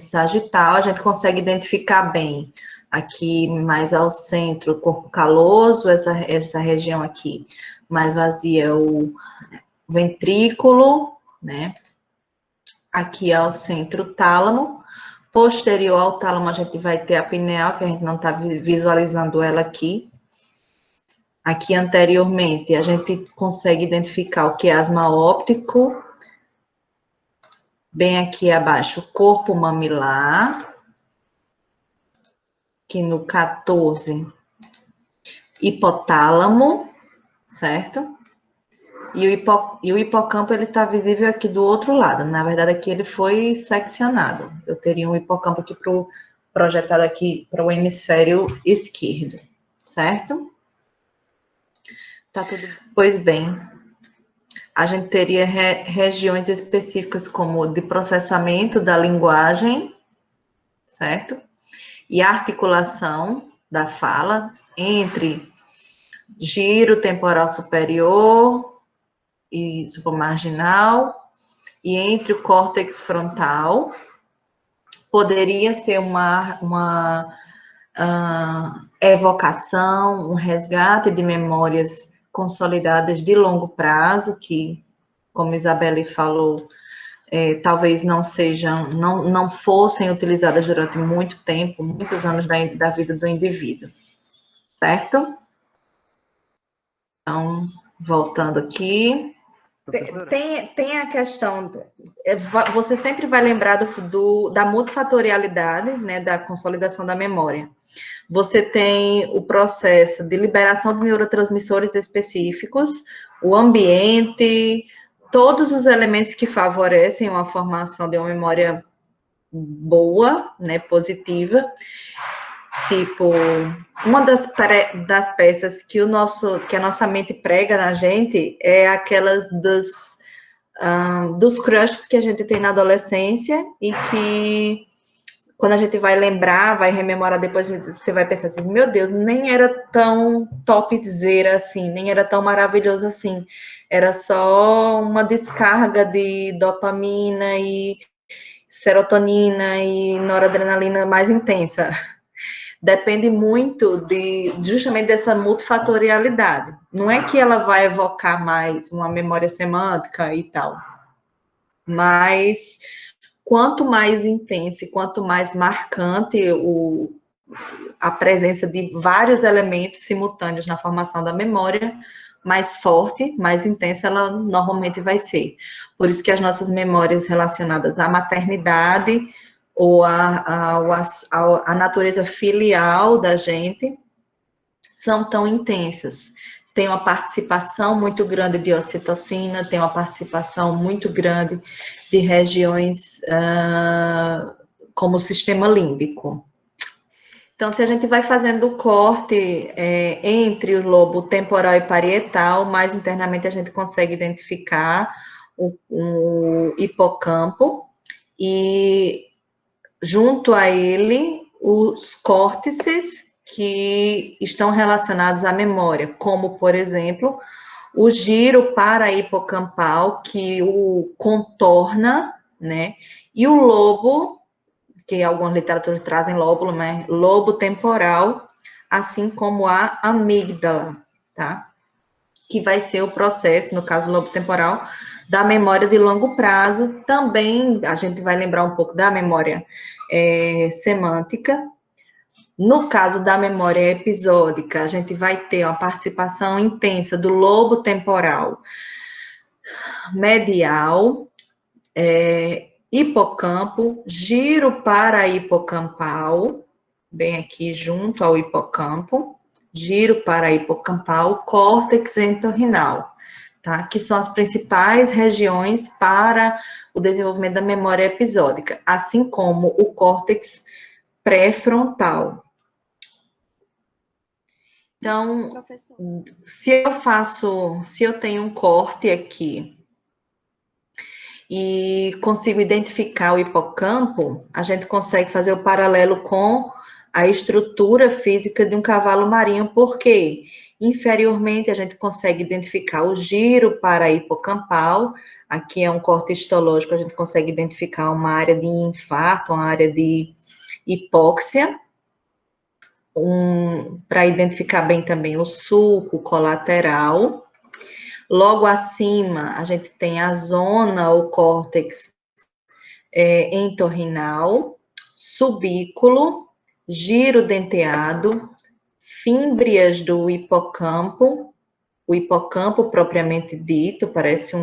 sagital, a gente consegue identificar bem aqui mais ao centro, o corpo caloso, essa região aqui mais vazia, o ventrículo, né? Aqui ao centro, o tálamo. Posterior ao tálamo, a gente vai ter a pineal, que a gente não está visualizando ela aqui. Aqui anteriormente, a gente consegue identificar o quiasma óptico. Bem aqui abaixo, o corpo mamilar. Aqui no 14, hipotálamo, certo? E o hipocampo, ele está visível aqui do outro lado. Na verdade, aqui ele foi seccionado. Eu teria um hipocampo aqui projetado aqui para o hemisfério esquerdo, certo? Tá tudo. Pois bem, a gente teria regiões específicas como de processamento da linguagem, certo? E articulação da fala entre giro temporal superior e supramarginal e entre o córtex frontal. Poderia ser uma evocação, um resgate de memórias consolidadas de longo prazo, que, como Isabelle falou, talvez não fossem utilizadas durante muito tempo, muitos anos da vida do indivíduo, certo? Então, voltando aqui. Tem a questão, você sempre vai lembrar da multifatorialidade, né, da consolidação da memória. Você tem o processo de liberação de neurotransmissores específicos, o ambiente, todos os elementos que favorecem a formação de uma memória boa, né, positiva. Tipo, uma das peças que a nossa mente prega na gente é aquelas dos crushes que a gente tem na adolescência e que, quando a gente vai lembrar, vai rememorar depois, você vai pensar assim, meu Deus, nem era tão topzera assim, nem era tão maravilhoso assim. Era só uma descarga de dopamina e serotonina e noradrenalina mais intensa. Depende muito justamente dessa multifatorialidade. Não é que ela vai evocar mais uma memória semântica e tal, mas quanto mais intenso e quanto mais marcante a presença de vários elementos simultâneos na formação da memória, mais forte, mais intensa ela normalmente vai ser. Por isso que as nossas memórias relacionadas à maternidade ou à natureza filial da gente são tão intensas. Tem uma participação muito grande de ocitocina, tem uma participação muito grande de regiões como o sistema límbico. Então, se a gente vai fazendo o corte entre o lobo temporal e parietal, mais internamente a gente consegue identificar o hipocampo e, junto a ele, os córtices que estão relacionados à memória, como, por exemplo, o giro para-hipocampal, que o contorna, né? E o lobo, que algumas literaturas trazem lóbulo, né? Lobo temporal, assim como a amígdala, tá? Que vai ser o processo, no caso do lobo temporal, da memória de longo prazo. Também a gente vai lembrar um pouco da memória semântica. No caso da memória episódica, a gente vai ter uma participação intensa do lobo temporal medial, hipocampo, giro para-hipocampal, bem aqui junto ao hipocampo, giro para-hipocampal, córtex entorrinal, tá? Que são as principais regiões para o desenvolvimento da memória episódica, assim como o córtex pré-frontal. Então, professor, se eu tenho um corte aqui e consigo identificar o hipocampo, a gente consegue fazer o paralelo com a estrutura física de um cavalo marinho, porque inferiormente a gente consegue identificar o giro para-hipocampal, aqui é um corte histológico, a gente consegue identificar uma área de infarto, uma área de hipóxia, para identificar bem também o sulco colateral. Logo acima, a gente tem a zona, o córtex entorrinal, subículo, giro denteado, fímbrias do hipocampo, o hipocampo propriamente dito, parece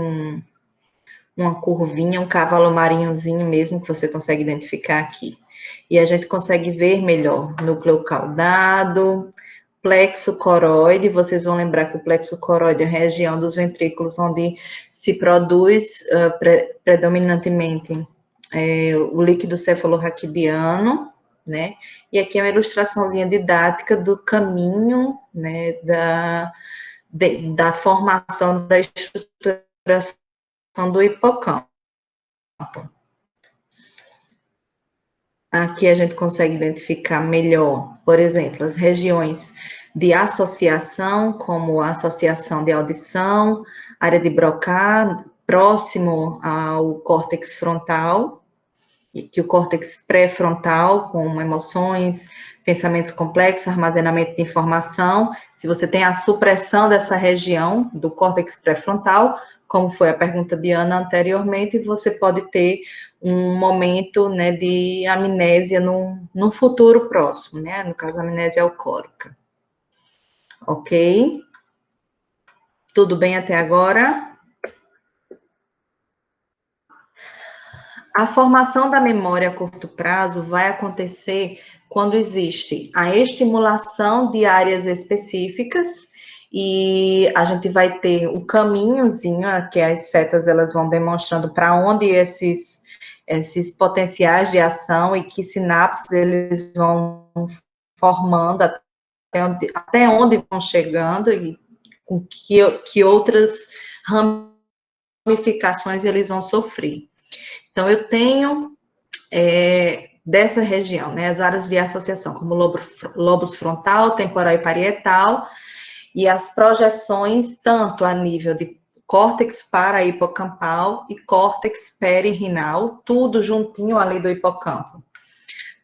uma curvinha, um cavalo marinhozinho mesmo, que você consegue identificar aqui. E a gente consegue ver melhor núcleo caudado, plexo coroide, vocês vão lembrar que o plexo coroide é a região dos ventrículos onde se produz predominantemente o líquido cefalorraquidiano, né? E aqui é uma ilustraçãozinha didática do caminho, né, da formação da estruturação do hipocampo. Aqui a gente consegue identificar melhor, por exemplo, as regiões de associação, como a associação de audição, área de Broca, próximo ao córtex frontal, que o córtex pré-frontal, com emoções, pensamentos complexos, armazenamento de informação. Se você tem a supressão dessa região do córtex pré-frontal, como foi a pergunta de Ana anteriormente, você pode ter um momento, né, de amnésia no futuro próximo, né, no caso, amnésia alcoólica. Ok? Tudo bem até agora? A formação da memória a curto prazo vai acontecer quando existe a estimulação de áreas específicas e a gente vai ter o caminhozinho, que as setas elas vão demonstrando para onde esses potenciais de ação e que sinapses eles vão formando, até onde vão chegando e com que outras ramificações eles vão sofrer. Então, eu tenho dessa região, né, as áreas de associação, como lobos frontal, temporal e parietal, e as projeções tanto a nível de córtex para-hipocampal e córtex peririnal, tudo juntinho ali do hipocampo.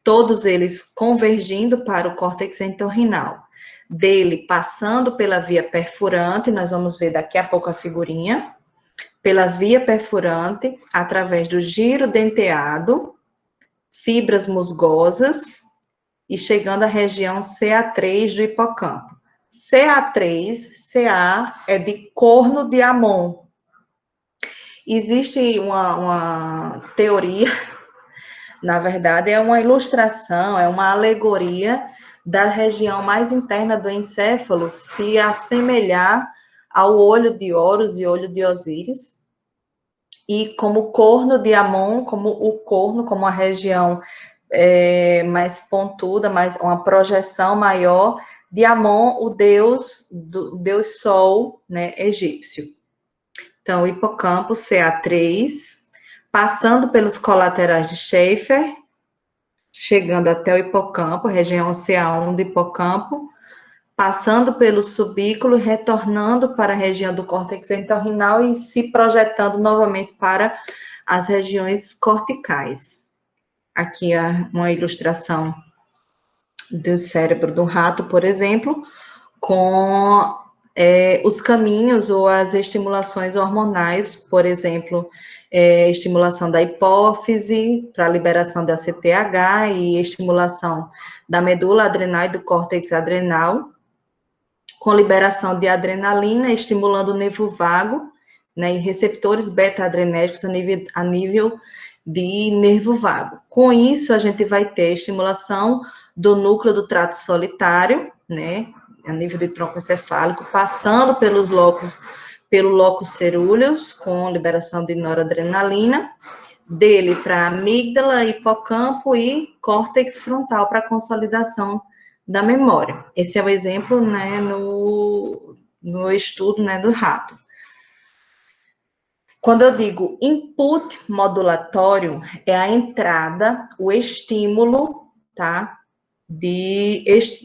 Todos eles convergindo para o córtex entorrinal. Dele passando pela via perfurante, nós vamos ver daqui a pouco a figurinha, pela via perfurante, através do giro denteado, fibras musgosas, e chegando à região CA3 do hipocampo. CA3, CA é de corno de Hammond. Existe uma teoria, na verdade, é uma ilustração, é uma alegoria da região mais interna do encéfalo se assemelhar ao olho de Horus e olho de Osíris, e como corno de Hammond, como o corno, como a região mais pontuda, mais uma projeção maior de Amon, o deus Sol, né, egípcio. Então, o hipocampo CA3, passando pelos colaterais de Schaefer, chegando até o hipocampo, região CA1 do hipocampo, passando pelo subículo, retornando para a região do córtex entorrinal e se projetando novamente para as regiões corticais. Aqui é uma ilustração do cérebro do rato, por exemplo, com os caminhos ou as estimulações hormonais, por exemplo, estimulação da hipófise para a liberação da CTH e estimulação da medula adrenal e do córtex adrenal, com liberação de adrenalina, estimulando o nervo vago, né, e receptores beta-adrenérgicos a nível de nervo vago. Com isso, a gente vai ter estimulação do núcleo do trato solitário, né, a nível de tronco encefálico, passando pelo locus cerúleus, com liberação de noradrenalina, dele para amígdala, hipocampo e córtex frontal para consolidação da memória. Esse é o exemplo, né, no estudo, né, do rato. Quando eu digo input modulatório, é a entrada, o estímulo, tá?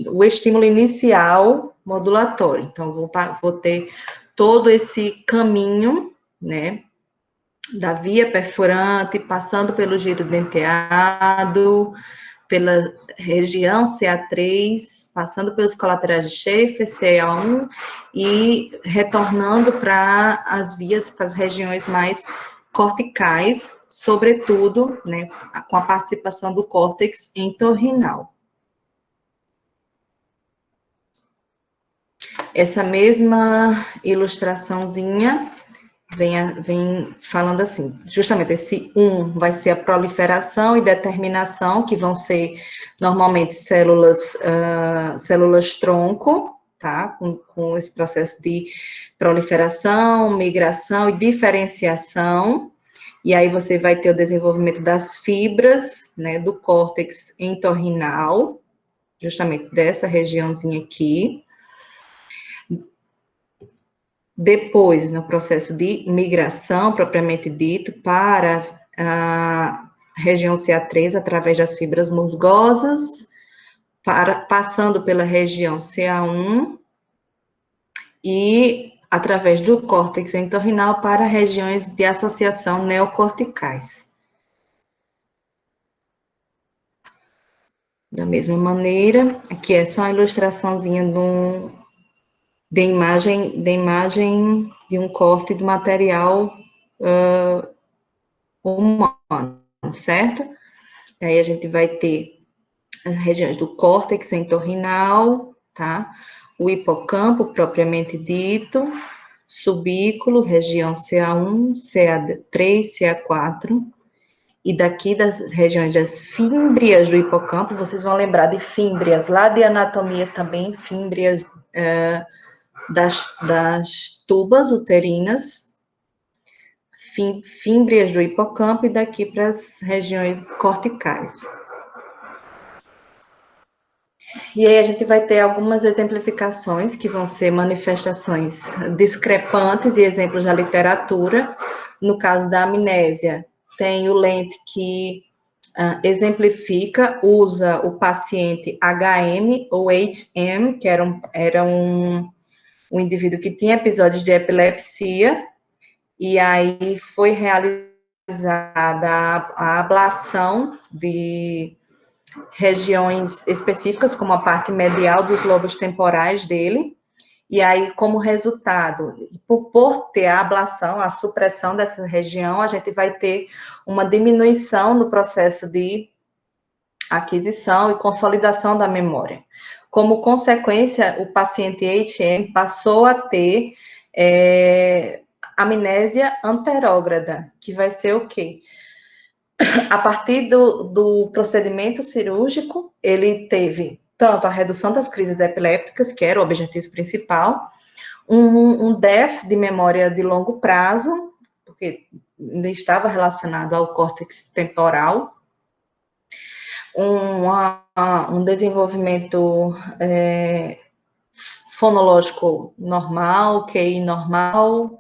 O estímulo inicial modulatório. Então, vou ter todo esse caminho, né? Da via perfurante, passando pelo giro denteado, pela região CA3, passando pelos colaterais de Schaefer, CA1, e retornando para as vias, para as regiões mais corticais, sobretudo, né, com a participação do córtex entorrinal. Essa mesma ilustraçãozinha vem falando assim, justamente esse 1 vai ser a proliferação e determinação, que vão ser normalmente células tronco, tá? Com esse processo de proliferação, migração e diferenciação. E aí você vai ter o desenvolvimento das fibras, né, do córtex entorrinal, justamente dessa regiãozinha aqui. Depois, no processo de migração, propriamente dito, para a região CA3, através das fibras musgosas, passando pela região CA1, e através do córtex entorrinal para regiões de associação neocorticais. Da mesma maneira, aqui é só uma ilustraçãozinha de imagem de um corte do material humano, certo? Aí a gente vai ter as regiões do córtex entorrinal, tá? O hipocampo, propriamente dito, subículo, região CA1, CA3, CA4, e daqui das regiões das fímbrias do hipocampo, vocês vão lembrar de fímbrias, lá de anatomia também, fímbrias das tubas uterinas, fímbrias do hipocampo, e daqui para as regiões corticais. E aí a gente vai ter algumas exemplificações, que vão ser manifestações discrepantes e exemplos da literatura. No caso da amnésia, tem o lente que exemplifica, usa o paciente HM ou HM, que era um indivíduo que tinha episódios de epilepsia, e aí foi realizada a ablação de regiões específicas, como a parte medial dos lobos temporais dele, e aí, como resultado, por ter a ablação, a supressão dessa região, a gente vai ter uma diminuição no processo de aquisição e consolidação da memória. Como consequência, o paciente HM passou a ter amnésia anterógrada, que vai ser o quê? A partir do procedimento cirúrgico, ele teve tanto a redução das crises epilépticas, que era o objetivo principal, um déficit de memória de longo prazo, porque ainda estava relacionado ao córtex temporal, um desenvolvimento fonológico normal, QI normal,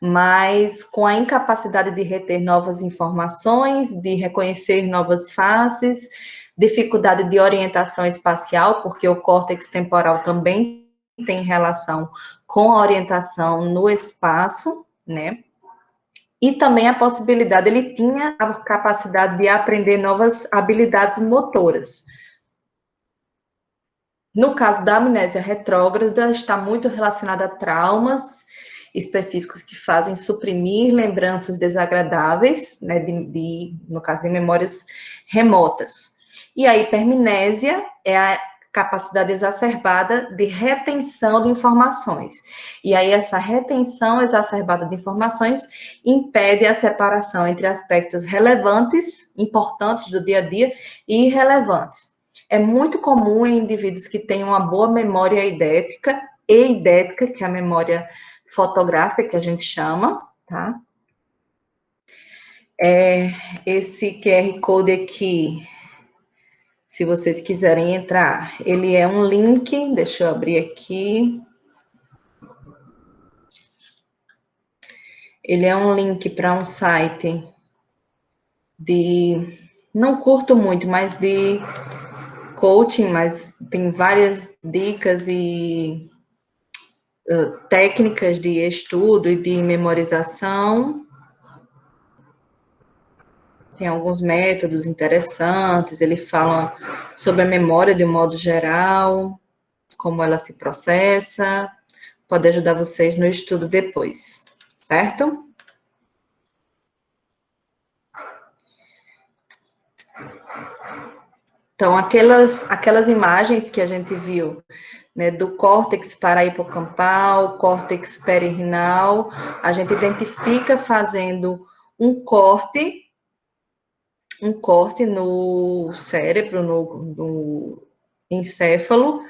mas com a incapacidade de reter novas informações, de reconhecer novas faces, dificuldade de orientação espacial, porque o córtex temporal também tem relação com a orientação no espaço, né? E também a possibilidade, ele tinha a capacidade de aprender novas habilidades motoras. No caso da amnésia retrógrada, está muito relacionada a traumas específicos que fazem suprimir lembranças desagradáveis, né, no caso de memórias remotas. E a hipermnésia é a capacidade exacerbada de retenção de informações. E aí essa retenção exacerbada de informações impede a separação entre aspectos relevantes, importantes do dia a dia, e irrelevantes. É muito comum em indivíduos que têm uma boa memória eidética, eidética, que é a memória fotográfica, que a gente chama, tá? Esse QR Code aqui, se vocês quiserem entrar, ele é um link, deixa eu abrir aqui. Ele é um link para um site não curto muito, mas de coaching, mas tem várias dicas e técnicas de estudo e de memorização. Tem alguns métodos interessantes, ele fala sobre a memória de um modo geral, como ela se processa, pode ajudar vocês no estudo depois, certo? Então, aquelas imagens que a gente viu, né, do córtex parahippocampal, córtex perirenal, a gente identifica fazendo um corte no cérebro, no encéfalo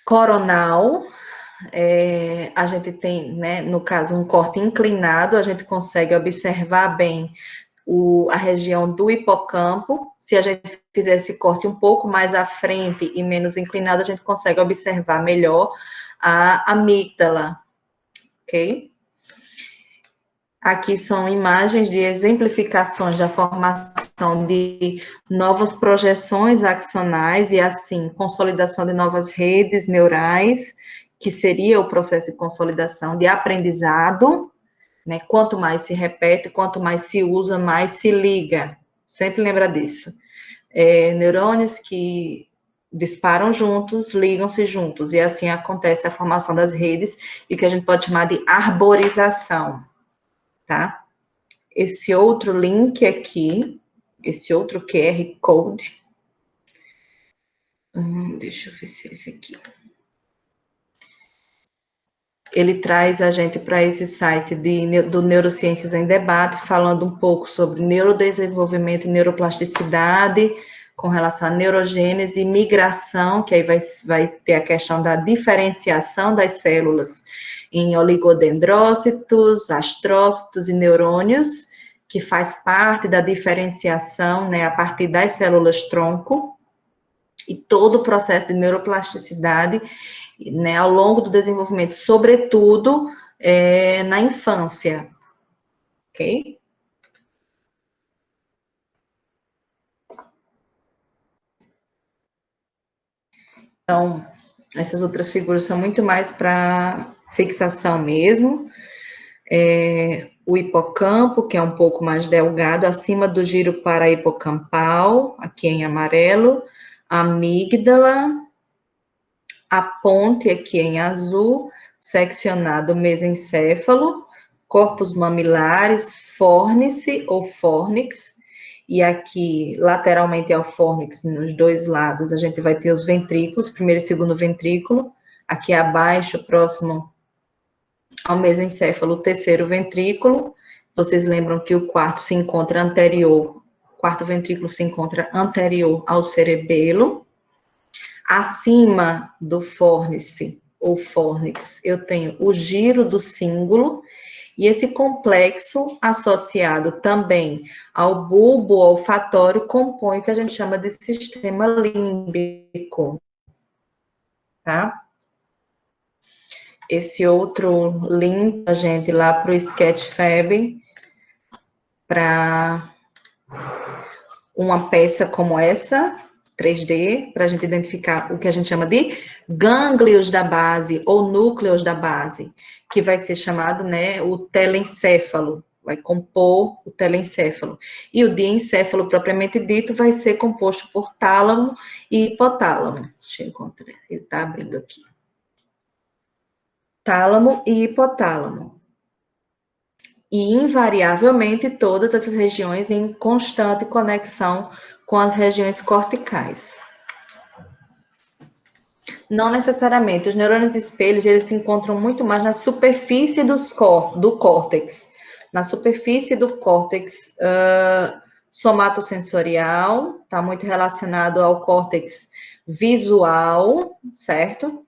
coronal. A gente tem, né, no caso, um corte inclinado, a gente consegue observar bem a região do hipocampo. Se a gente fizer esse corte um pouco mais à frente e menos inclinado, a gente consegue observar melhor a amígdala, ok? Aqui são imagens de exemplificações da formação de novas projeções axonais e, assim, consolidação de novas redes neurais, que seria o processo de consolidação de aprendizado, né? Quanto mais se repete, quanto mais se usa, mais se liga. Sempre lembra disso. Neurônios que disparam juntos, ligam-se juntos, e assim acontece a formação das redes, e que a gente pode chamar de arborização. Tá? Esse outro link aqui, esse outro QR Code, deixa eu ver se é esse aqui. Ele traz a gente para esse site do Neurociências em Debate, falando um pouco sobre neurodesenvolvimento e neuroplasticidade, com relação à neurogênese e migração, que aí vai ter a questão da diferenciação das células em oligodendrócitos, astrócitos e neurônios, que faz parte da diferenciação, né, a partir das células tronco, e todo o processo de neuroplasticidade, né, ao longo do desenvolvimento, sobretudo na infância, ok? Então, essas outras figuras são muito mais para fixação mesmo. O hipocampo, que é um pouco mais delgado, acima do giro parahipocampal, aqui em amarelo, a amígdala, a ponte aqui em azul, seccionado mesencéfalo, corpos mamilares, fórnice ou fórnix, e aqui lateralmente ao fórnix, nos dois lados, a gente vai ter os ventrículos, primeiro e segundo ventrículo, aqui abaixo, próximo ao mesencéfalo, o terceiro ventrículo. Vocês lembram que o quarto se encontra anterior, o quarto ventrículo se encontra anterior ao cerebelo. Acima do fórnice, ou fórnix, eu tenho o giro do cíngulo, e esse complexo associado também ao bulbo olfatório compõe o que a gente chama de sistema límbico, tá? Esse outro link a gente lá para o Sketchfab, para uma peça como essa, 3D, para a gente identificar o que a gente chama de gânglios da base ou núcleos da base, que vai ser chamado, né, o telencéfalo, vai compor o telencéfalo. E o diencéfalo, propriamente dito, vai ser composto por tálamo e hipotálamo. Deixa eu encontrar, ele está abrindo aqui. Tálamo e hipotálamo. E, invariavelmente, todas essas regiões em constante conexão com as regiões corticais. Não necessariamente. Os neurônios espelhos, eles se encontram muito mais na superfície do córtex. Na superfície do córtex somatosensorial, está muito relacionado ao córtex visual, certo?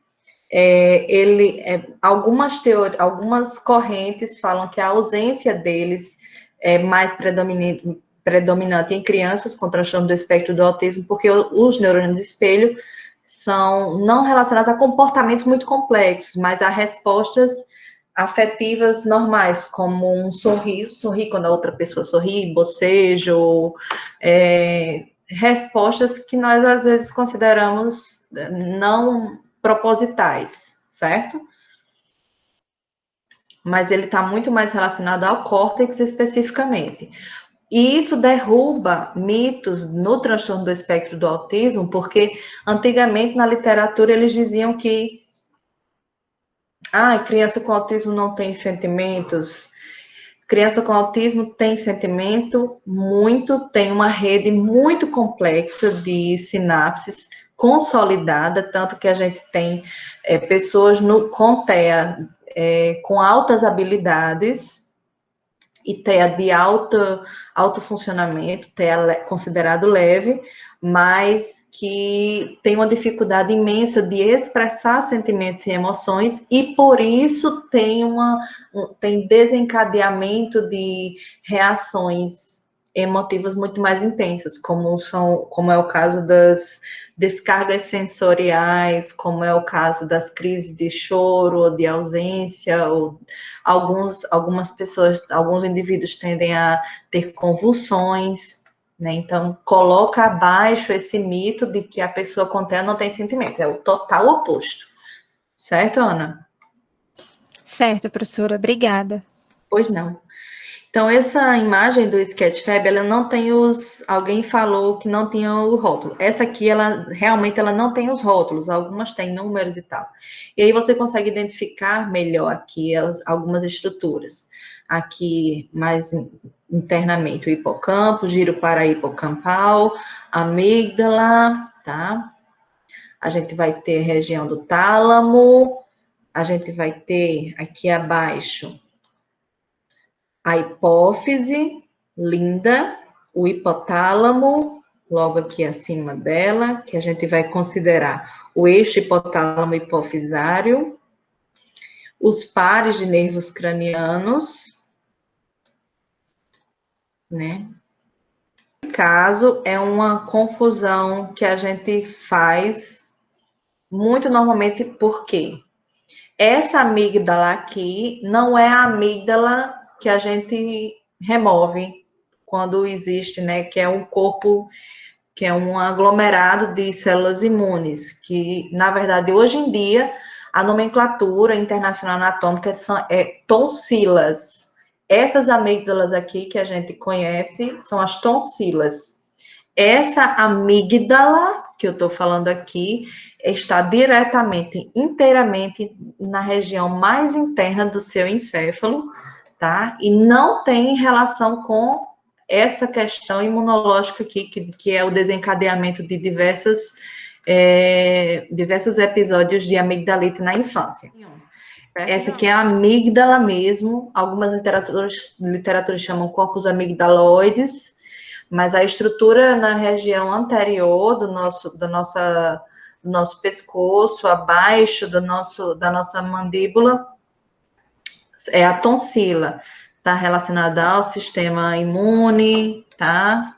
Algumas correntes falam que a ausência deles é mais predominante em crianças com transtorno do espectro do autismo, porque os neurônios espelho são não relacionados a comportamentos muito complexos, mas a respostas afetivas normais, como um sorriso, sorrir quando a outra pessoa sorri, bocejo, respostas que nós às vezes consideramos não propositais, certo? Mas ele está muito mais relacionado ao córtex especificamente. E isso derruba mitos no transtorno do espectro do autismo, porque antigamente na literatura eles diziam que criança com autismo não tem sentimentos. Criança com autismo tem sentimento tem uma rede muito complexa de sinapses consolidada, tanto que a gente tem pessoas com TEA com altas habilidades e TEA de alto funcionamento, TEA considerado leve, mas que tem uma dificuldade imensa de expressar sentimentos e emoções, e por isso tem desencadeamento de reações emotivas muito mais intensas, como é o caso das descargas sensoriais, como é o caso das crises de choro ou de ausência, ou algumas pessoas, alguns indivíduos tendem a ter convulsões, né? Então, coloca abaixo esse mito de que a pessoa com TEA não tem sentimento, é o total oposto. Certo, Ana? Certo, professora, obrigada. Pois não. Então, essa imagem do Sketchfab, ela não tem alguém falou que não tinha o rótulo. Essa aqui, realmente ela não tem os rótulos, algumas têm números e tal. E aí você consegue identificar melhor aqui algumas estruturas. Aqui, mais internamente, o hipocampo, giro parahipocampal, amígdala, tá? A gente vai ter a região do tálamo, a gente vai ter aqui abaixo a hipófise, linda, o hipotálamo, logo aqui acima dela, que a gente vai considerar o eixo hipotálamo hipofisário, os pares de nervos cranianos, né? Caso é uma confusão que a gente faz muito normalmente, porque essa amígdala aqui não é a amígdala que a gente remove quando existe, né, que é um corpo, que é um aglomerado de células imunes, que, na verdade, hoje em dia, a nomenclatura internacional anatômica é tonsilas. Essas amígdalas aqui que a gente conhece são as tonsilas. Essa amígdala que eu estou falando aqui está diretamente, inteiramente na região mais interna do seu encéfalo, tá? E não tem relação com essa questão imunológica aqui, que é o desencadeamento de diversos episódios de amigdalite na infância. Essa aqui é a amígdala mesmo, algumas literaturas chamam corpos amigdaloides, mas a estrutura na região anterior do nosso pescoço, abaixo da nossa mandíbula, é a tonsila, está relacionada ao sistema imune, tá?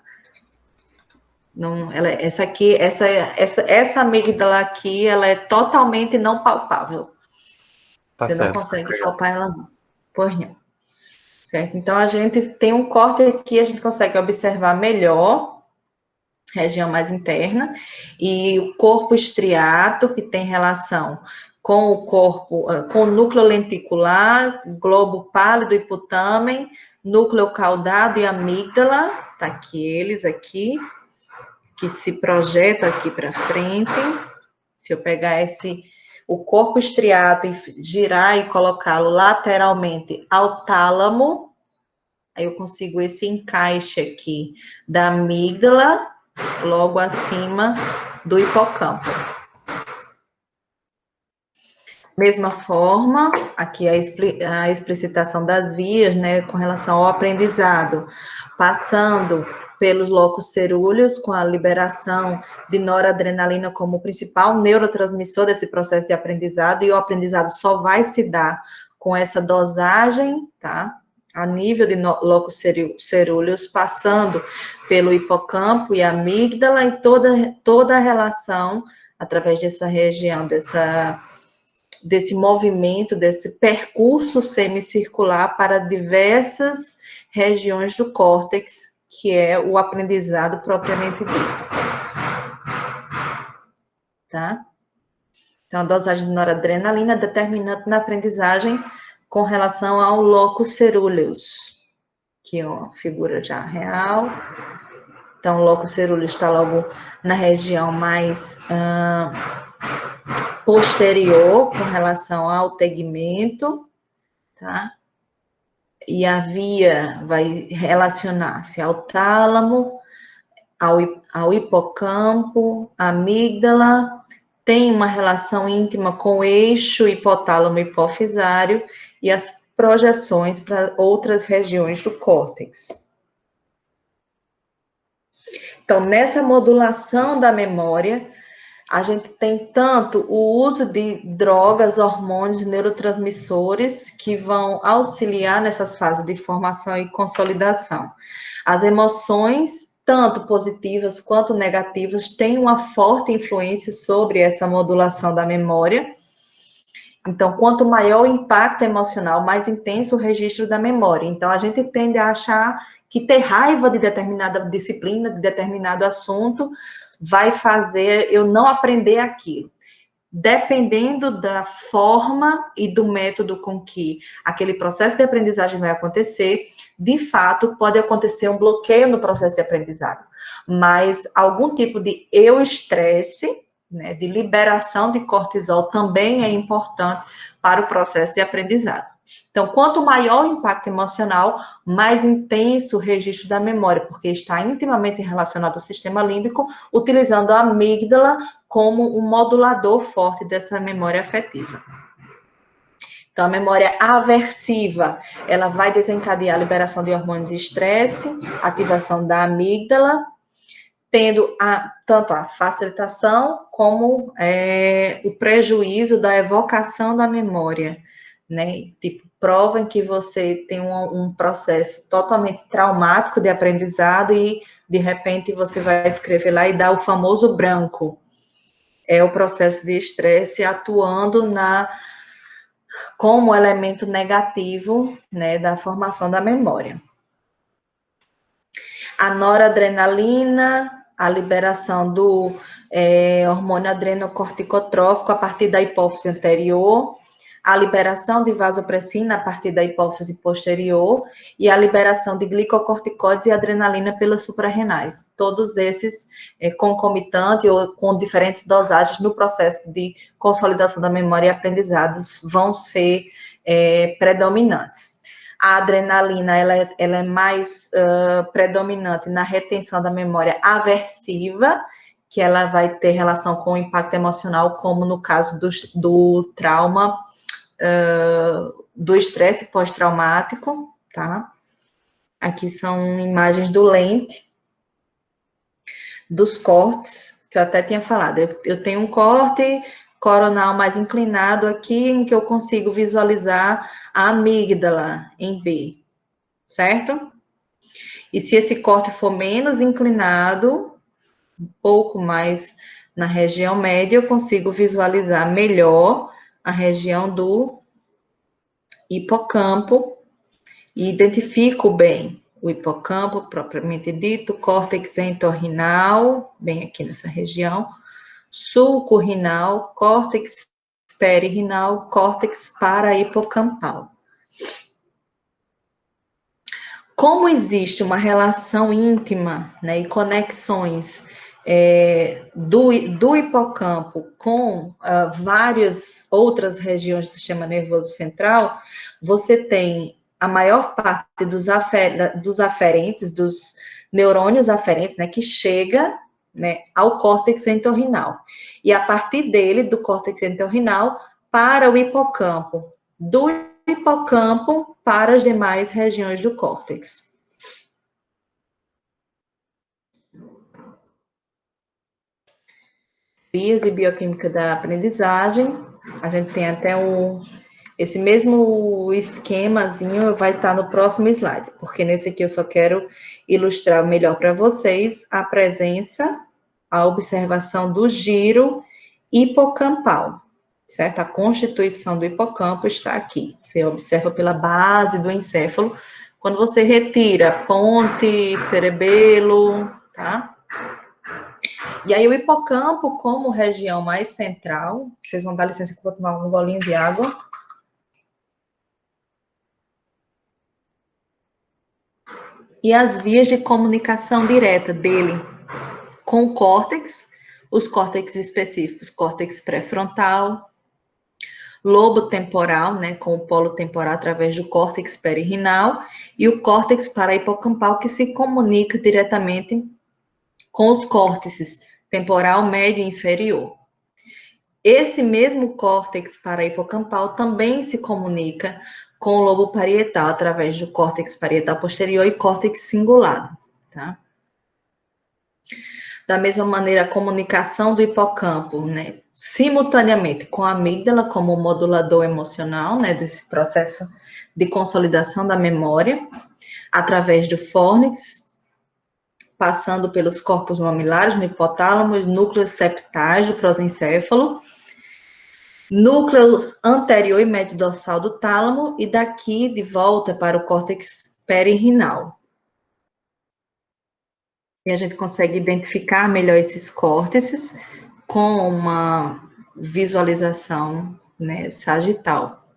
Não, essa amígdala aqui, ela é totalmente não palpável. Tá Você certo. não consegue palpar ela, não. Pois não. Certo? Então, a gente tem um corte aqui, a gente consegue observar melhor, região mais interna, e o corpo estriato, que tem relação com o corpo, com o núcleo lenticular, globo pálido e hipotálamo, núcleo caudado e amígdala, tá aqui eles aqui, que se projeta aqui para frente. Se eu pegar o corpo estriato e girar e colocá-lo lateralmente ao tálamo, aí eu consigo esse encaixe aqui da amígdala, logo acima do hipocampo. Mesma forma, aqui a explicitação das vias, né, com relação ao aprendizado, passando pelos locos cerúleos, com a liberação de noradrenalina como principal neurotransmissor desse processo de aprendizado, e o aprendizado só vai se dar com essa dosagem, tá? A nível de locos cerúleos, passando pelo hipocampo e amígdala, e toda a relação, através dessa região, desse movimento, desse percurso semicircular para diversas regiões do córtex, que é o aprendizado propriamente dito. Tá? Então, a dosagem de noradrenalina é determinante na aprendizagem com relação ao locus ceruleus, que é uma figura já real. Então, o locus ceruleus está logo na região mais posterior com relação ao tegmento, tá? E a via vai relacionar-se ao tálamo, ao hipocampo, amígdala, tem uma relação íntima com o eixo hipotálamo hipofisário e as projeções para outras regiões do córtex. Então, nessa modulação da memória, a gente tem tanto o uso de drogas, hormônios, neurotransmissores que vão auxiliar nessas fases de formação e consolidação. As emoções, tanto positivas quanto negativas, têm uma forte influência sobre essa modulação da memória. Então, quanto maior o impacto emocional, mais intenso o registro da memória. Então, a gente tende a achar que ter raiva de determinada disciplina, de determinado assunto, vai fazer eu não aprender aquilo. Dependendo da forma e do método com que aquele processo de aprendizagem vai acontecer, de fato, pode acontecer um bloqueio no processo de aprendizado. Mas algum tipo de estresse, né, de liberação de cortisol também é importante para o processo de aprendizado. Então, quanto maior o impacto emocional, mais intenso o registro da memória, porque está intimamente relacionado ao sistema límbico, utilizando a amígdala como um modulador forte dessa memória afetiva. Então, a memória aversiva, ela vai desencadear a liberação de hormônios de estresse, ativação da amígdala, tendo tanto a facilitação como o prejuízo da evocação da memória, né? Tipo, prova em que você tem um processo totalmente traumático de aprendizado e, de repente, você vai escrever lá e dá o famoso branco. É o processo de estresse atuando como elemento negativo, né, da formação da memória. A noradrenalina, a liberação do hormônio adrenocorticotrófico a partir da hipófise anterior, a liberação de vasopressina a partir da hipófise posterior e a liberação de glicocorticoides e adrenalina pelas suprarrenais. Todos esses concomitantes ou com diferentes dosagens no processo de consolidação da memória e aprendizados vão ser predominantes. A adrenalina, ela é mais predominante na retenção da memória aversiva, que ela vai ter relação com o impacto emocional, como no caso do trauma, do estresse pós-traumático, tá? Aqui são imagens do lente, dos cortes, que eu até tinha falado. Eu tenho um corte coronal mais inclinado aqui, em que eu consigo visualizar a amígdala em B, certo? E se esse corte for menos inclinado, um pouco mais na região média, eu consigo visualizar melhor a região do hipocampo e identifico bem o hipocampo, propriamente dito, córtex entorrinal, bem aqui nessa região, sulco renal, córtex perirenal, córtex parahipocampal. Como existe uma relação íntima, né, e conexões do hipocampo com várias outras regiões do sistema nervoso central, você tem a maior parte dos aferentes, dos neurônios aferentes, né, que chega, né, ao córtex entorrinal. E a partir dele, do córtex entorrinal, para o hipocampo. Do hipocampo para as demais regiões do córtex. Vias e bioquímica da aprendizagem. A gente tem até esse mesmo esquemazinho vai estar no próximo slide, porque nesse aqui eu só quero ilustrar melhor para vocês a presença, a observação do giro hipocampal, certo? A constituição do hipocampo está aqui. Você observa pela base do encéfalo, quando você retira ponte, cerebelo, tá? E aí o hipocampo, como região mais central, vocês vão dar licença que eu vou tomar um golinho de água. E as vias de comunicação direta dele com o córtex, os córtex específicos, córtex pré-frontal, lobo temporal, né, com o polo temporal através do córtex perirenal, e o córtex parahipocampal, que se comunica diretamente com os córtices temporal, médio e inferior. Esse mesmo córtex parahipocampal também se comunica com o lobo parietal, através do córtex parietal posterior e córtex cingulado, tá? Da mesma maneira, a comunicação do hipocampo, né, simultaneamente com a amígdala como modulador emocional, né, desse processo de consolidação da memória, através do fórnix, passando pelos corpos mamilares, no hipotálamo, núcleos septais do prosencéfalo, núcleo anterior e médio dorsal do tálamo, e daqui de volta para o córtex perirenal. E a gente consegue identificar melhor esses córtices com uma visualização, né, sagital.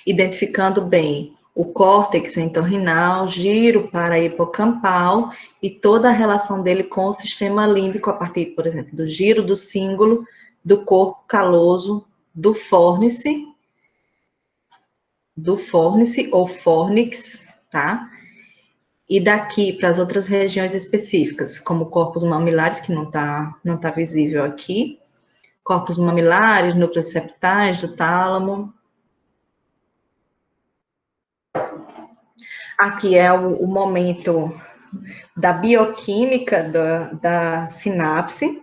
Identificando bem o córtex entorrinal, giro parahipocampal e toda a relação dele com o sistema límbico a partir, por exemplo, do giro do cíngulo, do corpo caloso, do fórnice ou fórnix, tá? E daqui para as outras regiões específicas, como corpos mamilares, que não tá visível aqui, corpos mamilares, núcleos septais do tálamo. Aqui é o momento da bioquímica da sinapse,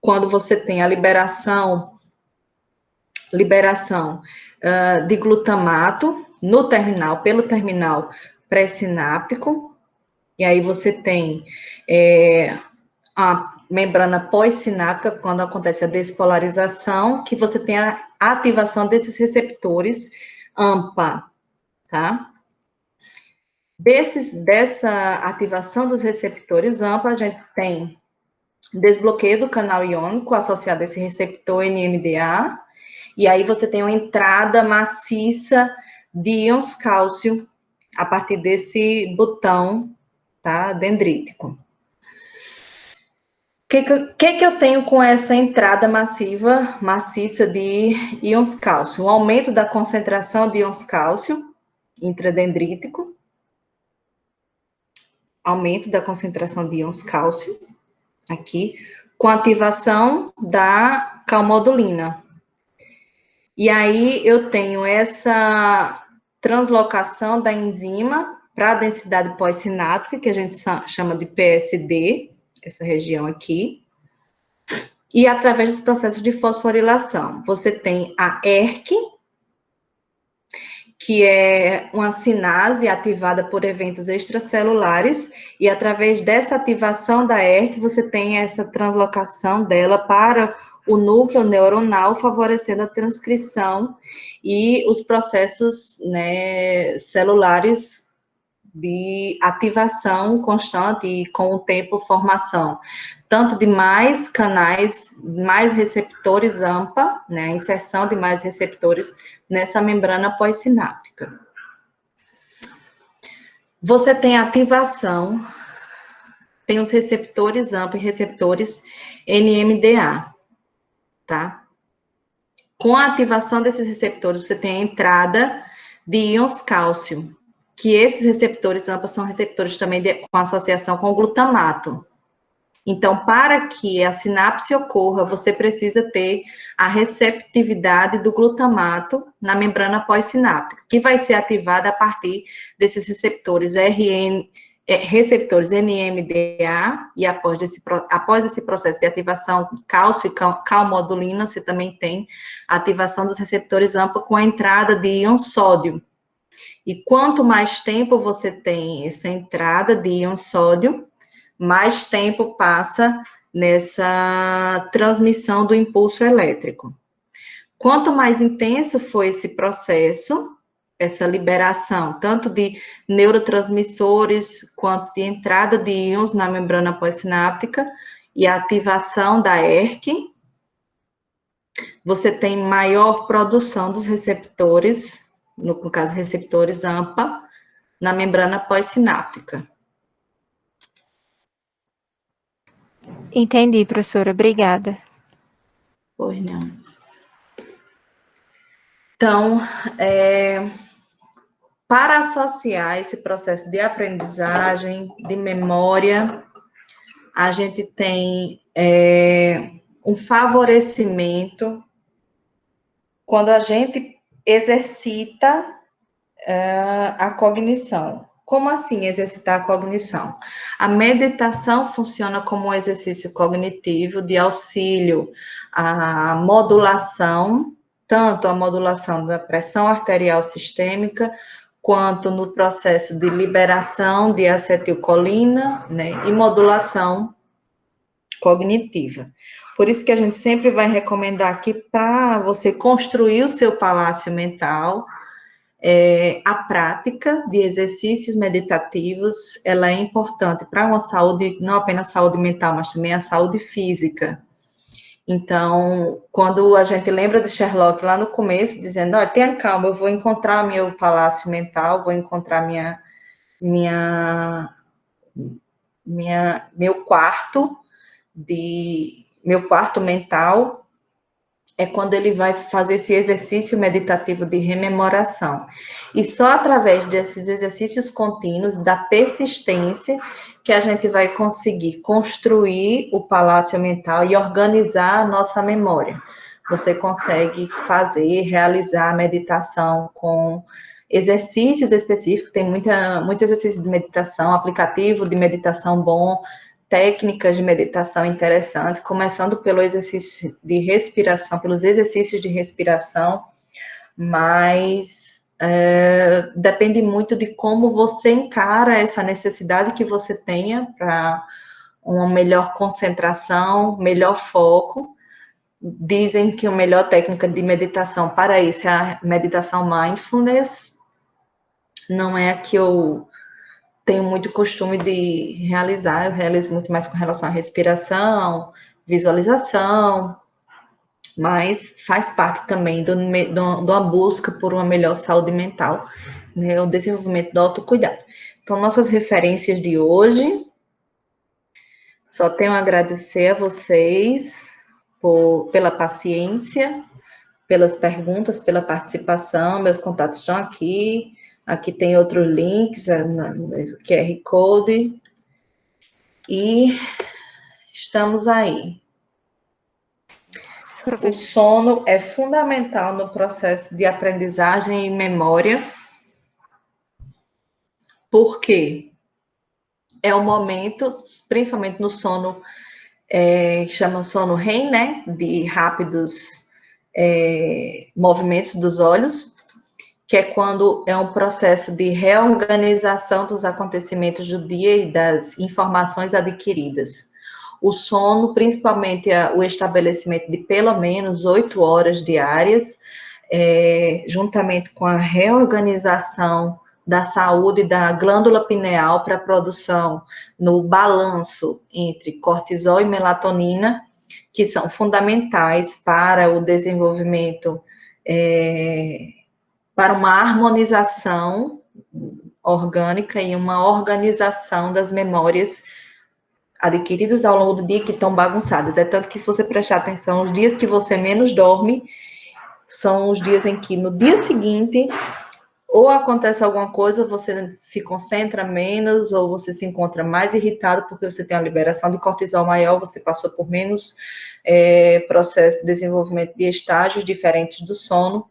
quando você tem a liberação de glutamato no terminal, pelo terminal pré-sináptico, e aí você tem a membrana pós-sináptica, quando acontece a despolarização, que você tem a ativação desses receptores AMPA, tá? Dessa ativação dos receptores AMPA, a gente tem desbloqueio do canal iônico associado a esse receptor NMDA, e aí você tem uma entrada maciça de íons cálcio a partir desse botão, tá, dendrítico. que eu tenho com essa entrada maciça de íons cálcio? Um aumento da concentração de íons cálcio intradendrítico, aumento da concentração de íons cálcio, aqui, com ativação da calmodulina. E aí eu tenho essa translocação da enzima para a densidade pós-sináptica, que a gente chama de PSD, essa região aqui, e através dos processos de fosforilação. Você tem a ERK, que é uma sinase ativada por eventos extracelulares, e através dessa ativação da ERK, você tem essa translocação dela para o núcleo neuronal, favorecendo a transcrição e os processos, né, celulares de ativação constante e, com o tempo, formação, tanto de mais canais, mais receptores AMPA, né, a inserção de mais receptores nessa membrana pós-sináptica. Você tem a ativação, tem os receptores AMPA e receptores NMDA, tá? Com a ativação desses receptores, você tem a entrada de íons cálcio, que esses receptores AMPA são receptores também com associação com o glutamato. Então, para que a sinapse ocorra, você precisa ter a receptividade do glutamato na membrana pós-sináptica, que vai ser ativada a partir desses receptores receptores NMDA, e após esse processo de ativação cálcio e calmodulina, você também tem a ativação dos receptores AMPA com a entrada de íon sódio. E quanto mais tempo você tem essa entrada de íon sódio, mais tempo passa nessa transmissão do impulso elétrico. Quanto mais intenso for esse processo, essa liberação, tanto de neurotransmissores, quanto de entrada de íons na membrana pós-sináptica e a ativação da ERK, você tem maior produção dos receptores, no caso, receptores AMPA, na membrana pós-sináptica. Entendi, professora. Obrigada. Pois não. Então, para associar esse processo de aprendizagem, de memória, a gente tem um favorecimento quando a gente exercita a cognição. Como assim exercitar a cognição? A meditação funciona como um exercício cognitivo de auxílio à modulação, tanto a modulação da pressão arterial sistêmica, quanto no processo de liberação de acetilcolina, né, e modulação cognitiva. Por isso que a gente sempre vai recomendar aqui para você construir o seu palácio mental, a prática de exercícios meditativos, ela é importante para uma saúde, não apenas saúde mental, mas também a saúde física. Então, quando a gente lembra de Sherlock lá no começo, dizendo, olha, tenha calma, eu vou encontrar meu palácio mental, vou encontrar meu quarto mental, é quando ele vai fazer esse exercício meditativo de rememoração. E só através desses exercícios contínuos, da persistência, que a gente vai conseguir construir o palácio mental e organizar a nossa memória. Você consegue realizar a meditação com exercícios específicos, tem muito exercício de meditação, aplicativo de meditação bom, técnicas de meditação interessantes, começando pelo exercício de respiração, pelos exercícios de respiração, mas depende muito de como você encara essa necessidade que você tenha para uma melhor concentração, melhor foco. Dizem que a melhor técnica de meditação para isso é a meditação mindfulness, não é a que eu tenho muito costume de realizar, eu realizo muito mais com relação à respiração, visualização, mas faz parte também de uma busca por uma melhor saúde mental, né, o desenvolvimento do autocuidado. Então, nossas referências de hoje, Só tenho a agradecer a vocês pela paciência, pelas perguntas, pela participação. Meus contatos estão aqui. Aqui tem outros links, o QR Code. E estamos aí. O sono é fundamental no processo de aprendizagem e memória. Por quê? É o momento, principalmente no sono, chama sono REM, né? De rápidos movimentos dos olhos, que é quando é um processo de reorganização dos acontecimentos do dia e das informações adquiridas. O sono, principalmente o estabelecimento de pelo menos 8 horas diárias, juntamente com a reorganização da saúde da glândula pineal para a produção no balanço entre cortisol e melatonina, que são fundamentais para o desenvolvimento, para uma harmonização orgânica e uma organização das memórias adquiridas ao longo do dia que estão bagunçadas. É tanto que, se você prestar atenção, os dias que você menos dorme são os dias em que, no dia seguinte, ou acontece alguma coisa, você se concentra menos, ou você se encontra mais irritado, porque você tem a liberação de cortisol maior, você passou por menos processo de desenvolvimento de estágios diferentes do sono,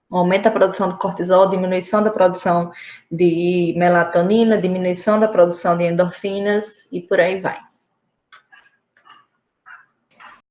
aumenta a produção de cortisol, diminuição da produção de melatonina, diminuição da produção de endorfinas, e por aí vai.